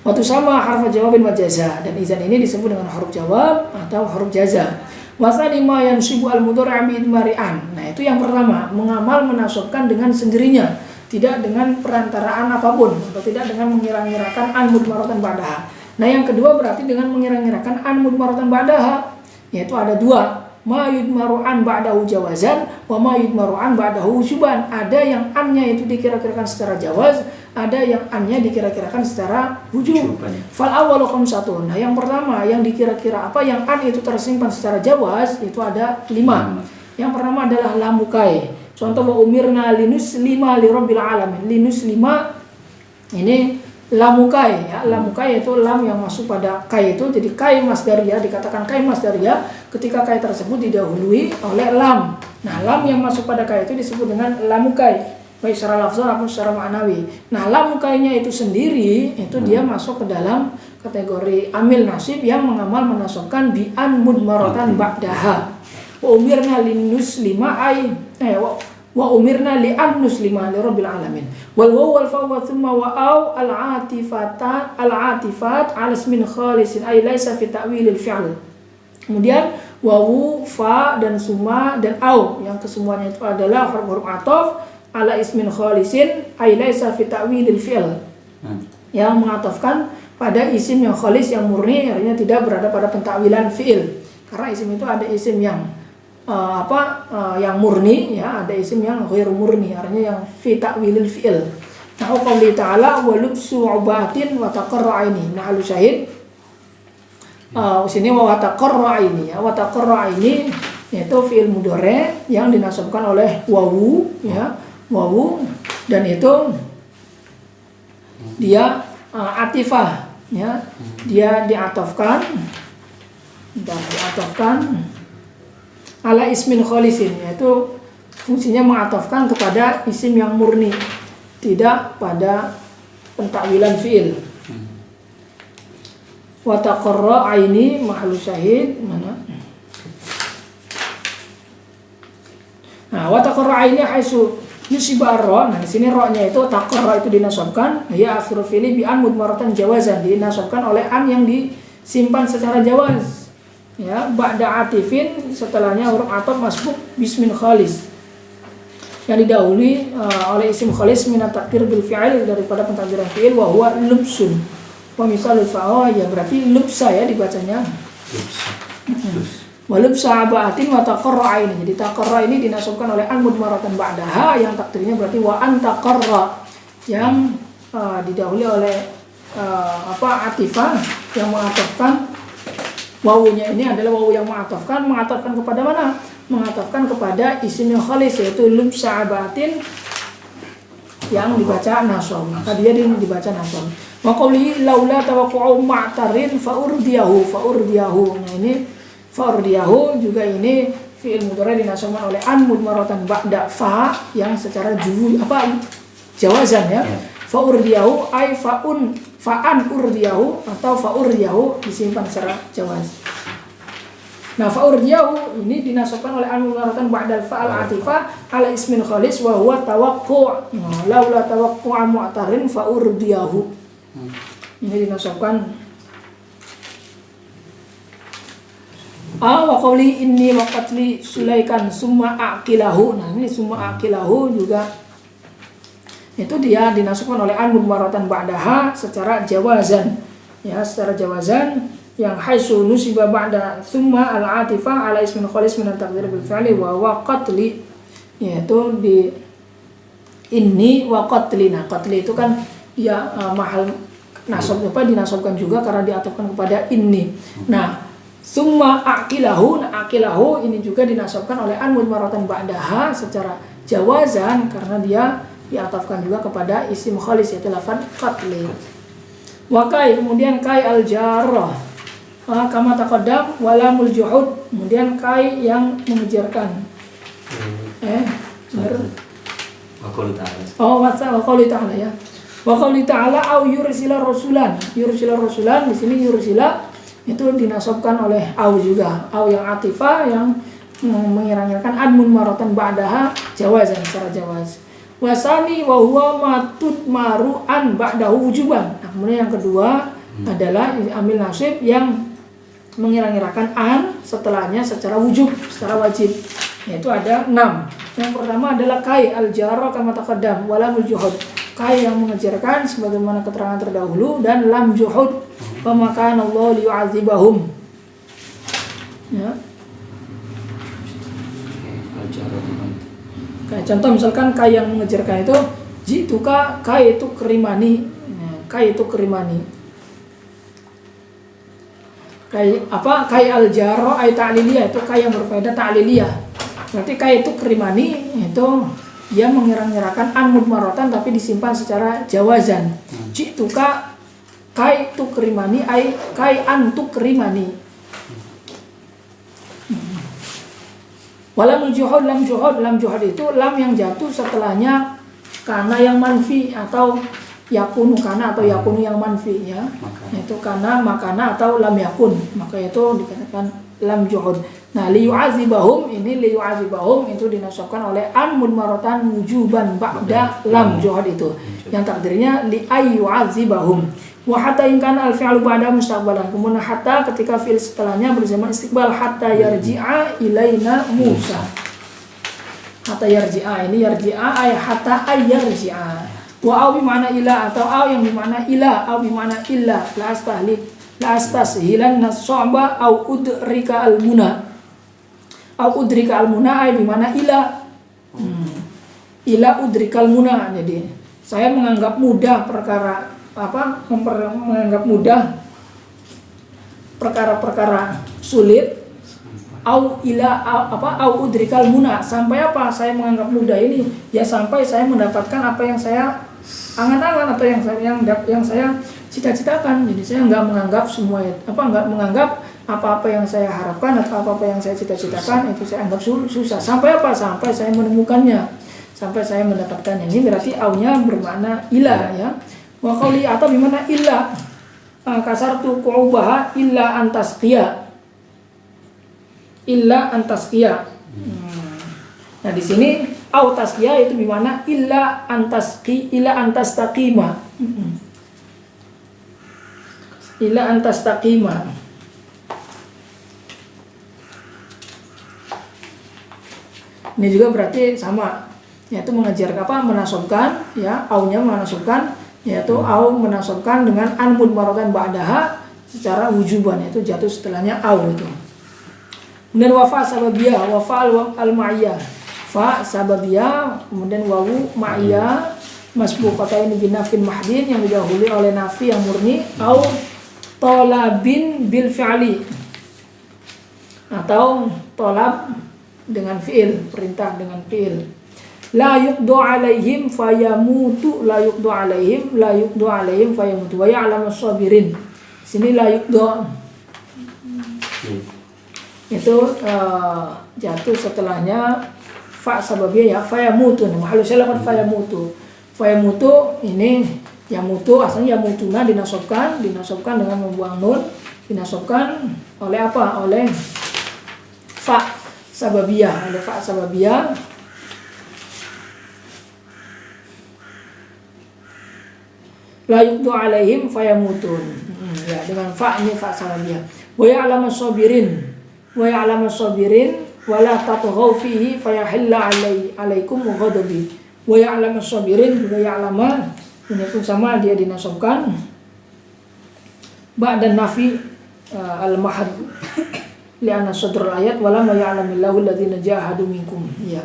Waktu sama harf jawabin wa jaza, dan izan ini disebut dengan huruf jawab atau huruf jaza. Wasani ma yansibu al-mudhari' bi idmari'an. Nah, itu yang pertama, mengamal menasabkan dengan sendirinya, tidak dengan perantaraan apapun, atau tidak dengan mengira-ngirakan an mudmaratan ba'daha. Nah, yang kedua berarti dengan mengira-ngirakan an mudmaratan ba'daha, yaitu ada dua, ma yudmaru an ba'dahu jawazan wa ma yudmaru an ba'dahu wujuban. Ada yang annya itu dikira-kirakan secara jawaz, ada yang annya dikira-kirakan secara wujub. Fal awwalu khamsatun. Nah, yang pertama yang dikira-kira apa, yang an itu tersimpan secara jawaz, itu ada 5. Yang pertama adalah lamukai. Contoh wa umirna linuslima lirabbil alamin. Linuslima ini lamukai ya. Lamukai itu lam yang masuk pada kai itu. Jadi kai masdariyah, dikatakan kai masdariyah ketika kai tersebut didahului oleh lam. Nah, lam yang masuk pada kai itu disebut dengan lamukai, baik secara lafzan maupun secara ma'nawi. Nah, lamukainya itu sendiri itu dia masuk ke dalam kategori amil nasib yang mengamal menasabkan bi an mudmaratan ba'daha. Wa umirna linuslima wa umirna li an nuslima li rabbil alamin. Wal waw wal fa wa thumma wa au al atifat ala ismin khalisin ay laisa fi ta'wil al fi'l. Kemudian wawu, fa dan summa dan au yang kesemuanya itu adalah huruf ataf ala ismin khalisin ay laisa fi ta'wil al fi'l. Yang mengatafkan pada isim yang khalis yang murni, artinya tidak berada pada pentakwilan fi'il. Karena isim itu ada isim yang yang murni ya, ada isim yang ghair murni, artinya yang fi ta'wilil fi'il. Nah, qauli ta'ala wa lubsu ubatin wa taqarra aini. Mahalu syahid sini wa taqarra aini ya. Wa taqarra aini yaitu fi'il mudhari yang dinasabkan oleh wawu ya, wawu, dan itu dia atifah ya. Dia diatafkan ala ismin khalisin, yaitu fungsinya mengatafkan kepada isim yang murni, tidak pada pentakwilan fi'il. Wa taqarra aini mahalu syahid mana? Nah, wa taqarra aini haitsu yusiba ar-ra. Nah, di sini ra-nya itu taqarra itu dinasabkan ya akhir fi'li bi an mudmaratan jawazan, dinasabkan oleh an yang disimpan secara jawaz. Ya, ba'da atifin, setelahnya huruf ataf masbuk bismin khalis yang didahului oleh isim khalis min at-takdir bil fi'il, daripada pentakdiran fi'il, wa huwa lubsun. Wa misalul fa'il ya berarti lubsa ya dibacanya. Wa lubsa aba'atin wa taqarra aini. Jadi taqarra ini dinasabkan oleh an mudmaratan ba'daha yang takdirnya berarti wa an taqarra, yang didahului oleh atifah yang mengatafkan. Wawunya ini adalah wawu yang mengatafkan kepada mana? Mengatafkan kepada isim yang khalis, yaitu lubsa abatin yang dibaca nasab. Maka dia dibaca nasab. Wa qawli laula tawaqqu'u ma'tarin fa urdiyahu. Nah, ini fa urdiyahu juga ini fi'il mudhari dinasabkan oleh an mudmaratan ba'da fa yang secara jawazan ya. Fa urdiyahu ay fa'an urdiyahu atau fa'urdiyahu disimpan secara jawaz. Nah, fa'urdiyahu ini dinasabkan oleh an mudmaratan ba'dal fa'al atifah ala ismin khalis wa huwa tawaqqu'. Laula tawaqqu'u mu'tarin fa'urdiyahu. Ini dinasabkan wa qawli inni wa qatli sulaikan summa aqilahu. Nah, ini summa aqilahu juga itu dia dinasabkan oleh an mudmaratan ba'daha secara jawazan ya, secara jawazan yang haitsu nusiba ba'da thumma al-atifah ala ismin khalis min at-taqdir bil fi'li wa qatli, yaitu di inni wa qatli. Nah, qatli itu kan dia mahal nasab dinasabkan juga karena diatafkan kepada inni. Nah, summa aqilahu, aqilahu ini juga dinasabkan oleh an mudmaratan ba'daha secara jawazan karena dia diatafkan juga kepada isim khalis, yaitu lafaz qatli. Wa kai, kemudian kai al-jarrah kama taqaddam walamul juhud, kemudian kai yang mengejarkan wa qauli ta'ala ya. Wa qauli ta'ala au yursila rasulan. Yursila rasulan, di sini yursila itu dinasabkan oleh au juga. Au yang atifah yang mengira-ngirakan an mudmaratan ba'daha jawazan, secara jawaz. Wasani wa huwa matut maru'an ba'dahu wujuban. Nah, kemudian yang kedua adalah amil nasib yang mengira-ngirakan an setelahnya secara wujub, secara wajib. Yaitu ada 6. Yang pertama adalah kai al-jarra kama taqaddam wa lamul juhud. Kai yang mengejarkan sebagaimana keterangan terdahulu, dan lam juhud wa ma kana Allah liyu'adzibahum. Ya. Kayak contoh misalkan kai yang mengejarkan itu jituka, kai itu kerimani. Kai itu kerimani. Kai al-jarra ay ta'liliyah, itu kai yang berfaedah ta'liliyah. Berarti kai itu kerimani itu dia mengira-ngirakan an mudmaratan tapi disimpan secara jawazan. Jituka kai tu kerimani ai kai an tu kerimani. Walam juhud lam juhud itu lam yang jatuh setelahnya kana yang manfi atau yakunu kana atau yakunu yang manfi ya. Itu kana makana atau lam yakun. Maka itu dikatakan lam juhud. Nah, liyu'azibahum ini liyu'azibahum itu dinasabkan oleh an mudmaratan wujuban ba'da lam juhud itu. Yang takdirnya li ayyu'azibahum. Wa hatta in kana al-fi'lu ba'da mustaqbalan. Kemudian hatta ketika fi'il setelahnya berzaman istiqbal hatta yarji'a ilaina Musa. Hatta yarji'a ini yarji'a ay hatta ayyarji'a. Wa au bimana ila atau au yang bimana ila au bimana illa la astashilan nas-sa'ba au udrika al-muna. Au udrika al-muna ay bimana ila. Ila udrikal muna. Jadi saya menganggap mudah perkara menganggap mudah perkara-perkara sulit. Au udrikal muna, sampai apa saya menganggap mudah ini? Ya sampai saya mendapatkan apa yang saya angan-angan atau yang saya cita-citakan. Jadi saya nggak menganggap nggak menganggap apa-apa yang saya harapkan atau apa-apa yang saya cita-citakan itu saya anggap susah. Sampai apa? Sampai saya menemukannya, sampai saya mendapatkannya. Ini berarti aunya bermakna ila ya. Wa qawli atau bimana illa kasartu qu'ubaha illa antasqiya. Illa antasqiya. Nah di sini au tasqiya itu bimana illa antastaqima. Illa antastaqima. Ini juga berarti sama, yaitu mengajar menasabkan ya, aunya menasabkan, yaitu au menasabkan dengan an mudmaratan ba'daha secara wujuban, yaitu jatuh setelahnya au itu. Kemudian wafa sababiyah, wafa al-ma'iyah. Fa sababiyah, kemudian wawu ma'iyah masbuqatain binafin mahdin yang didahului oleh nafi yang murni au talabin bil fi'li atau talab dengan fi'il, perintah dengan fi'il. La yuqdu alaihim fayamutu, la yuqdu alaihim fayamutu wa ya'lamu sabirin. Sini la yuqdu itu jatuh setelahnya fa sababiyah ya fayamutu. Mahallu syalaqat fayamutu. Fayamutu ini yamutu asalnya yamutuna dinasabkan dengan membuang nun, dinasabkan oleh apa? Oleh fa sababiyah, oleh fa sababiyah. La yuqdu alaihim fayamutun. Ya, dengan fa ini fa sababiyah. Wa ya'lamu sabirin. Wa ya'lamu sabirin wa la tatghaw fihi fayahilla alaikum ghadabi. Wa ya'lamu sabirin juga ya'lama ini pun sama, dia dinasabkan ba'da nafi al-mahad li'anna sadrul ayat wala ma ya'lamillahu alladziina jahadu minkum ya.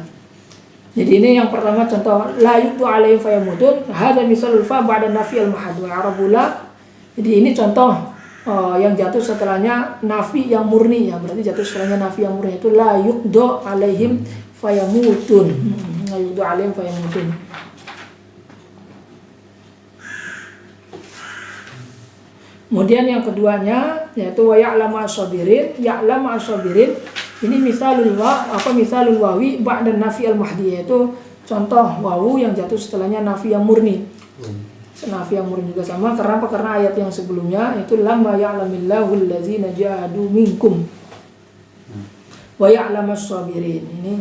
Jadi ini yang pertama contoh la yuqdu alaihim fayamutun, hadza misalul fa ba'da nafi al-mahad wa arabula. Jadi ini contoh yang jatuh setelahnya nafi yang murni ya, berarti jatuh setelahnya nafi yang murni itu la yuqdu alaihim fayamutun. La yuqdu alaihim fayamutun. Kemudian yang keduanya yaitu wa ya'lamu as-sabirin, ya'lamu as-sabirin. Ini misalul wawi ba'da nafi al-mahdi, yaitu contoh wawu yang jatuh setelahnya nafi yang murni. Nafi yang murni juga sama karena ayat yang sebelumnya itu lamma ya'lamillahu alladziina jahadu minkum. Wa ya'lamu as-sabirin. Ini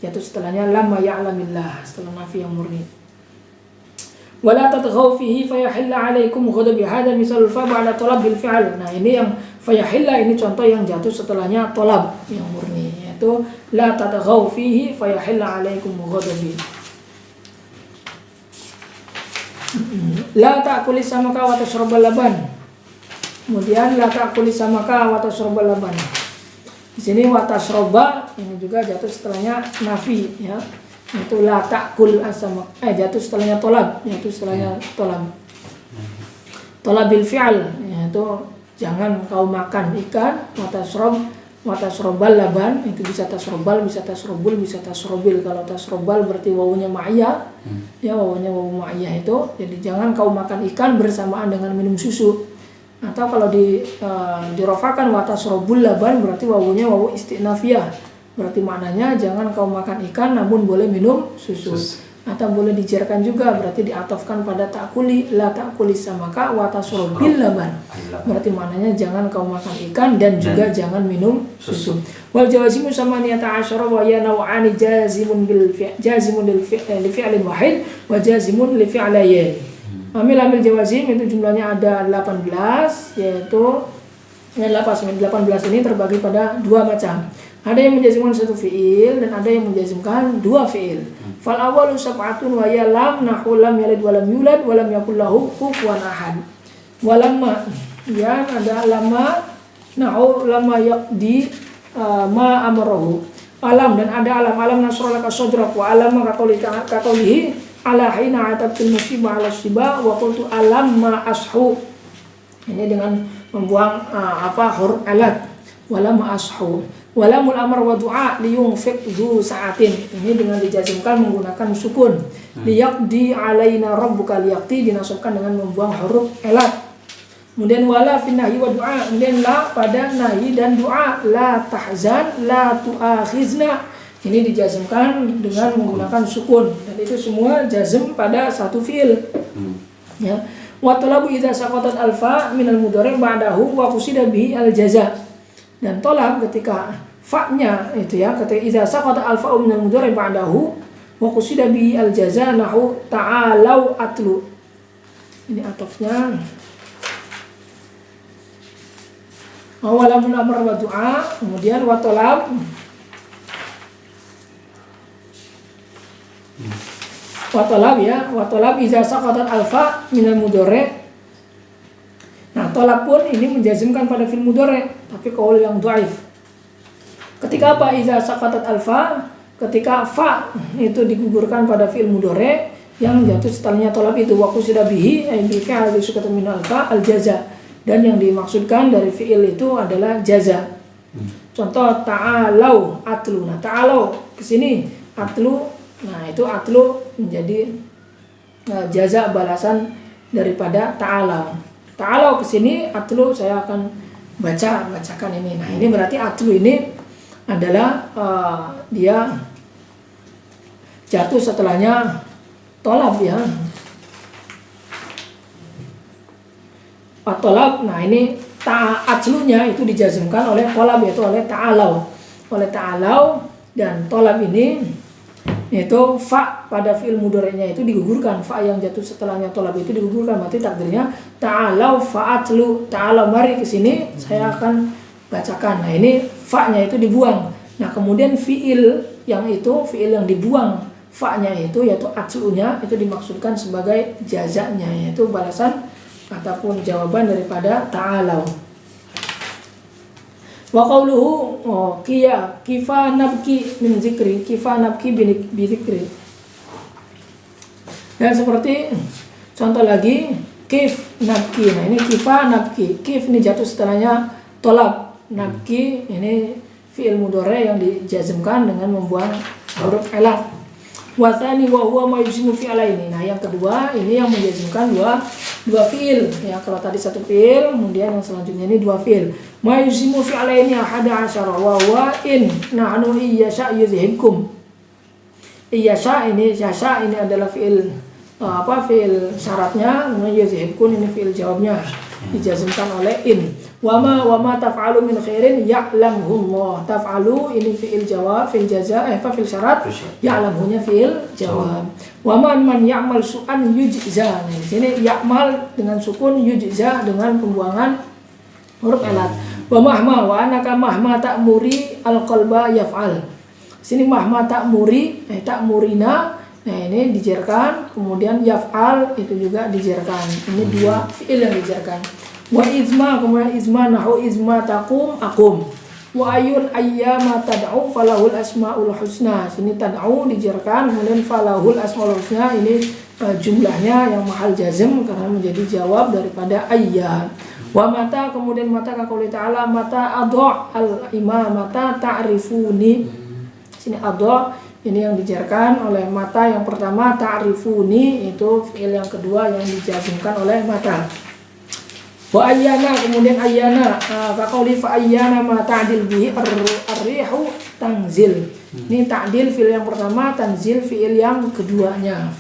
jatuh setelahnya lamma ya'lamillah setelah nafi yang murni. Wala tatghaw fihi fayahilla alaikum ghadabi, hadza misalul fa ba'da talab bil fi'l. Nah, ini yang fayahilla ini contoh yang jatuh setelahnya talab yang murni, yaitu la tatghaw fihi fayahilla alaikum ghadabi. La ta'kuli samaka wa tashrabal laban. Kemudian la ta'kuli samaka wa tashrabal laban. Di sini wa tashraba ini juga jatuh setelahnya nafi ya. Itu la ta'kul as-samak jatuh setelahnya tolab, yaitu setelahnya tolab bil fi'al, yaitu jangan kau makan ikan, wa tashrab wa tasrobal laban, itu bisa tasrobal, bisa tasrobul, bisa tasrobil. Kalau tasrobal berarti wawunya ma'iyah, ya wawunya wawu ma'iyah itu. Jadi jangan kau makan ikan bersamaan dengan minum susu. Atau kalau dirofakan wa tasrobul laban berarti wawunya wawu istinafiyah. Berarti maknanya jangan kau makan ikan namun boleh minum susu. Atau boleh dijarkan juga, berarti diatofkan pada ta'kuli, la ta'kuli samaka wa tasrobil laban. Berarti maknanya jangan kau makan ikan dan juga jangan minum susu. Wal jawazimu samaniyata asyara wa ya naw'ani jazimun li fi'lin wahid wa jazimun li fi'layn. Amil jawazim itu jumlahnya ada 18, yaitu 18 ini terbagi pada dua macam. Ada yang menjazimkan satu fi'il dan ada yang menjazimkan dua fi'il. Fal awwalu sab'atun wa ya lam nahu lam yalid wa lam yulad wa lam yakul lahu kufuwan ahad. Walamma, ya ada lama nahu lama yaqdi ma amrahu. Alam dan ada alam nasralaka sadrak wa alam kaqaulihi ala hina atabtul musibah ala siba wa qultu alam ma ashu. Ini dengan membuang huruf alat. Walamma ashu. Walamul amr wa du'a liyunfiq dzu sa'atin. Ini dengan dijazimkan menggunakan sukun. Liyaqdi alaina rabbuka, liyaqdi dinasabkan dengan membuang huruf elat. Kemudian wala fin nahyi wa du'a. Kemudian la pada nahi dan du'a. La tahzan, la tu'akhizna. Ini dijazimkan dengan menggunakan sukun. Dan itu semua jazm pada satu fi'il. Ya. Wa talabu idza saqatat alfa minal mudhari' ba'dahu wa qusida bihi al jaza. Dan tolak ketika fa-nya itu ya, ketika idza saqata al-fa'u minal mudhari' ba'dahu wa qusida bi al-jaza nahu ta'alau atlu. Ini atofnya. Awalamul amr wa du'a, kemudian wa talab. Wa talab ya, wa talab idza saqata al-fa' minal mudhari'. Nah, tolak pun ini menjazimkan pada fi'il mudhari', tapi qaul yang dhaif. Ketika apa? Iza saqatat alfa, ketika fa itu digugurkan pada fi'il mudhari' yang jatuh setelahnya tolak itu wa qusida bihi ay bi fi'il sukata min alfa al jaza, dan yang dimaksudkan dari fi'il itu adalah jaza. Contoh ta'alau atlu. Nah, ta'alau ke sini atlu. Nah, itu atlu menjadi jaza balasan daripada ta'alau. Ta'alau ke sini atlu, saya akan bacakan ini. Nah, ini berarti atlu ini adalah dia jatuh setelahnya tolab ya. Tolab. Nah, ini atlunya itu dijazmkan oleh tolab, yaitu oleh ta'alau. Oleh ta'alau, dan tolab ini itu fa pada fi'il mudhari'nya itu digugurkan. Fa yang jatuh setelahnya tolab itu digugurkan, berarti takdirnya ta'alau fa'atlu. Ta'alau mari ke sini, saya akan bacakan. Nah, ini fa-nya itu dibuang. Nah, kemudian fi'il yang dibuang fa-nya itu yaitu atlunya itu dimaksudkan sebagai jazanya, yaitu balasan ataupun jawaban daripada ta'alau. Wa qawluhu kifa nabki min zikri, kifa nabki bi zikri. Dan seperti contoh lagi kif nabki. Nah, ini kifa nabki. Kif ini jatuh setelahnya tolab. Nabki ini fi'il mudhari' yang dijazmkan dengan membuang huruf elat. Wa tsani wa huwa ma yujzimu fi'laini. Nah, yang kedua ini yang menjazmkan dua fi'il ya. Kalau tadi satu fi'il, kemudian yang selanjutnya ini dua fi'il. Ma yujzimu fi'laini ahada asyara wa huwa in nahnu iyyasha yuzhibkum. Iyyasha ini adalah fi'il fi'il syaratnya, kemudian yuzhibkum ini fi'il jawabnya dijazmkan oleh in. Wa ma taf'alu min khairin ya'lamhu Allah. Taf'alu ini fi'il jawab, fi'il jaza, fi'il syarat, ya'lamhunya fi'il jawab. Wa man ya'mal su'an yujza. Nah, di sini ya'mal dengan sukun, yujza dengan pembuangan huruf elat. Wa mahma wa anaka mahma ta'muri al-qalba yaf'al. Sini mahma ta'muri, ta'murina. Nah, ini dijarkan, kemudian yaf'al itu juga dijarkan. Ini dua fi'il yang dijarkan. Wa izma, kemudian izma nahu izma taqum akum. Wa ayul ayyama tad'u falahul asmaul husna. Sini tad'u dijarkan, kemudian falahul asmaul husna ini jumlahnya yang mahal jazm karena menjadi jawab daripada ayyam. Wa mata, kemudian mata kaqouli ta'ala mata adha al-imamata ta'rifuni. Sini adha ini yang dijarkan oleh mata yang pertama, ta'rifuni itu fi'il yang kedua yang dijazmkan oleh mata. Wa ayyana, kemudian ayyana kaqouli fa ayyana ma ta'dil bihi ar-rihu tanzil. Ini ta'dil fi'il yang pertama, tanzil fi'il yang keduanya,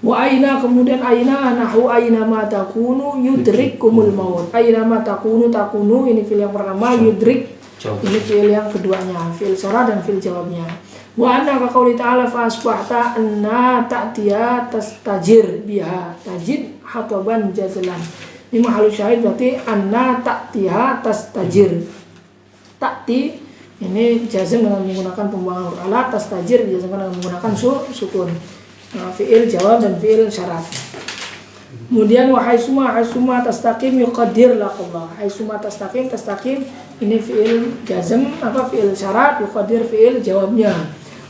Wa aina, kemudian aina nahu aina ma takunu yudrikkumul maut. Aina ma takunu ini fi'il yang pertama, yudrik ini fi'il yang keduanya, fi'il syarat dan fi'il jawabnya. Wa anna ka qouli ta'ala fa asbahta anna ta'tiya tastajir biha tajid hataban jazlan. Ini mahallu syahid berarti anna ta'tiha tastajir. Ta'ti ini jazm dengan menggunakan pembuangan huruf ala, tastajir dijazmkan dengan menggunakan sukun. Fi'il jawab dan fi'il syarat. Kemudian wa haitsuma tastaqim yuqaddir laqullah. Haitsuma tastaqim ini fi'il jazm fi'il syarat, yuqaddir fi'il jawabnya.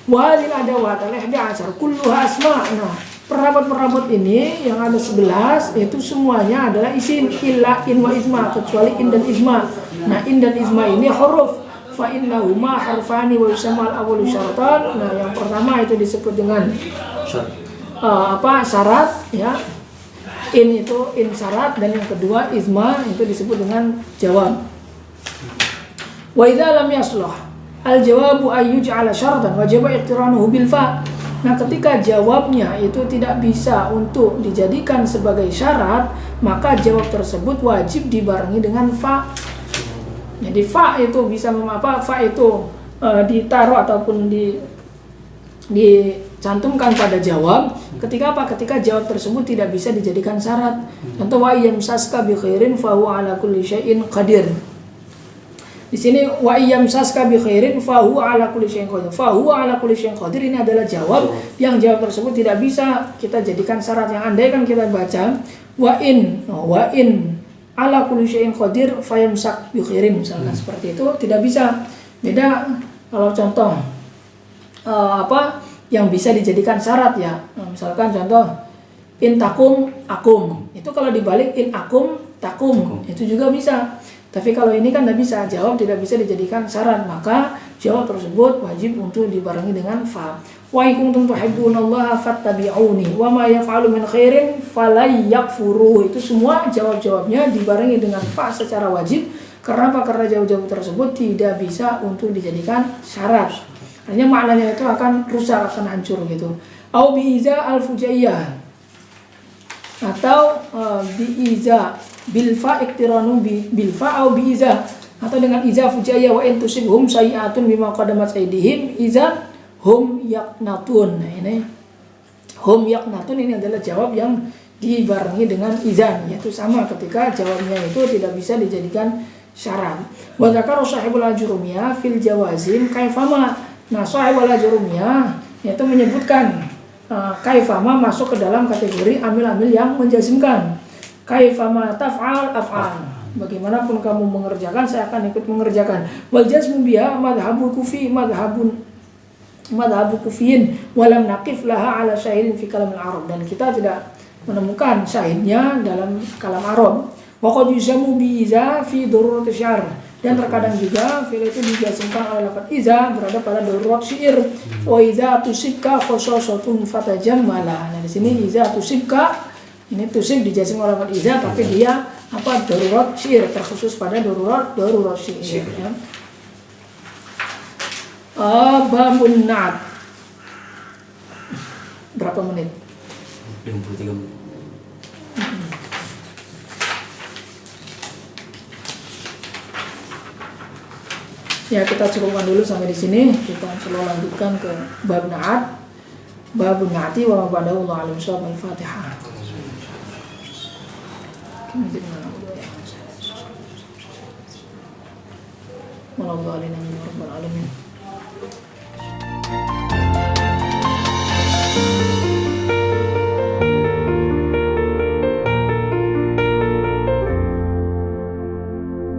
Wa hadhil adawat al-11 kulluha asma'. Nah, perabot ini yang ada 11 itu semuanya adalah isim illa in wa isma, kecuali in dan isma. Nah, in dan isma ini huruf. Fa innahuma harfani wa yusamma al-awwalu syaratan. Nah, yang pertama itu disebut dengan syarat ya. In itu in syarat, dan yang kedua isma itu disebut dengan jawab. Wa idza lam yasluh al jawabu ay yuj'ala syaratan wajib iqtiranuhu bil fa. Nah, ketika jawabnya itu tidak bisa untuk dijadikan sebagai syarat, maka jawab tersebut wajib dibarengi dengan fa. Jadi fa itu bisa fa itu ditaruh ataupun dicantumkan pada jawab ketika ketika jawab tersebut tidak bisa dijadikan syarat. Contoh wa yamsaska bi khairin fa huwa ala kulli syai'in qadir. Di sini wa yamsaska bi khairin fa huwa ala kulli syai'in qadir. Fa huwa ala kulli syai'in qadir ini adalah jawab yang jawab tersebut tidak bisa kita jadikan syarat. Yang andai kan kita baca wa in ala kulli syai'in qadir fayamsak bi khairin misalkan seperti itu tidak bisa. Beda kalau contoh yang bisa dijadikan syarat ya. Nah, misalkan contoh in takum akum. Itu kalau dibalik in akum takum itu juga bisa. Tapi kalau ini kan tidak bisa, jawab tidak bisa dijadikan syarat, maka jawab tersebut wajib untuk dibarengi dengan fa. Wa in kuntum tuhibbunallaha fattabi'uni wa ma yaf'alu min khairin falyakfuruh. Itu semua jawab-jawabnya dibarengi dengan fa secara wajib. Karena apa? Karena jawab-jawab tersebut tidak bisa untuk dijadikan syarat. Artinya maknanya itu akan rusak, akan hancur gitu. Au bi'iza al-fujaiyah, atau bi'iza bil fa iktiranu bil fa au bi'iza, atau dengan iza fujaiyah wa in tusibhum sayi'atun bima qadamat aydihim iza hum yaqnatun. Nah, ini hum yaqnatun ini adalah jawab yang dibarengi dengan izan, yaitu sama ketika jawabnya itu tidak bisa dijadikan syarat. Wa dzakara sahibul ajrumiyah fil jawazim kaifama. Nah, sahibul ajrumiyah yaitu menyebutkan kaifama masuk ke dalam kategori amil-amil yang menjazmkan. Kaifama taf'al af'al. Bagaimanapun kamu mengerjakan, saya akan ikut mengerjakan. Wal jazmu biha madhhabul kufi madhhabu kufiyin walam naqif laha ala syahidin fi kalam al-arab. Dan kita tidak menemukan syahidnya dalam kalam Arab. Wa qad yusamu bi iza fi darurat syair. Dan terkadang juga fi'il itu dijazmkan oleh lafaz iza berada pada darurat syair. Wa iza tusibka khososatun fatajammala. Nah, di sini iza tusibka ini tusib dijazmkan oleh lafaz iza, tapi dia darurat syair, terkhusus pada darurat syair ya. Babun na'at. Berapa menit? 53 menit. Ya, kita cukupkan dulu sampai di sini. Kita coba lanjutkan ke bab na'at. Babun na'ati wa ma ba'dahu Allahu a'lam bishawab. Al-Fatihah. Wallahu a'lam.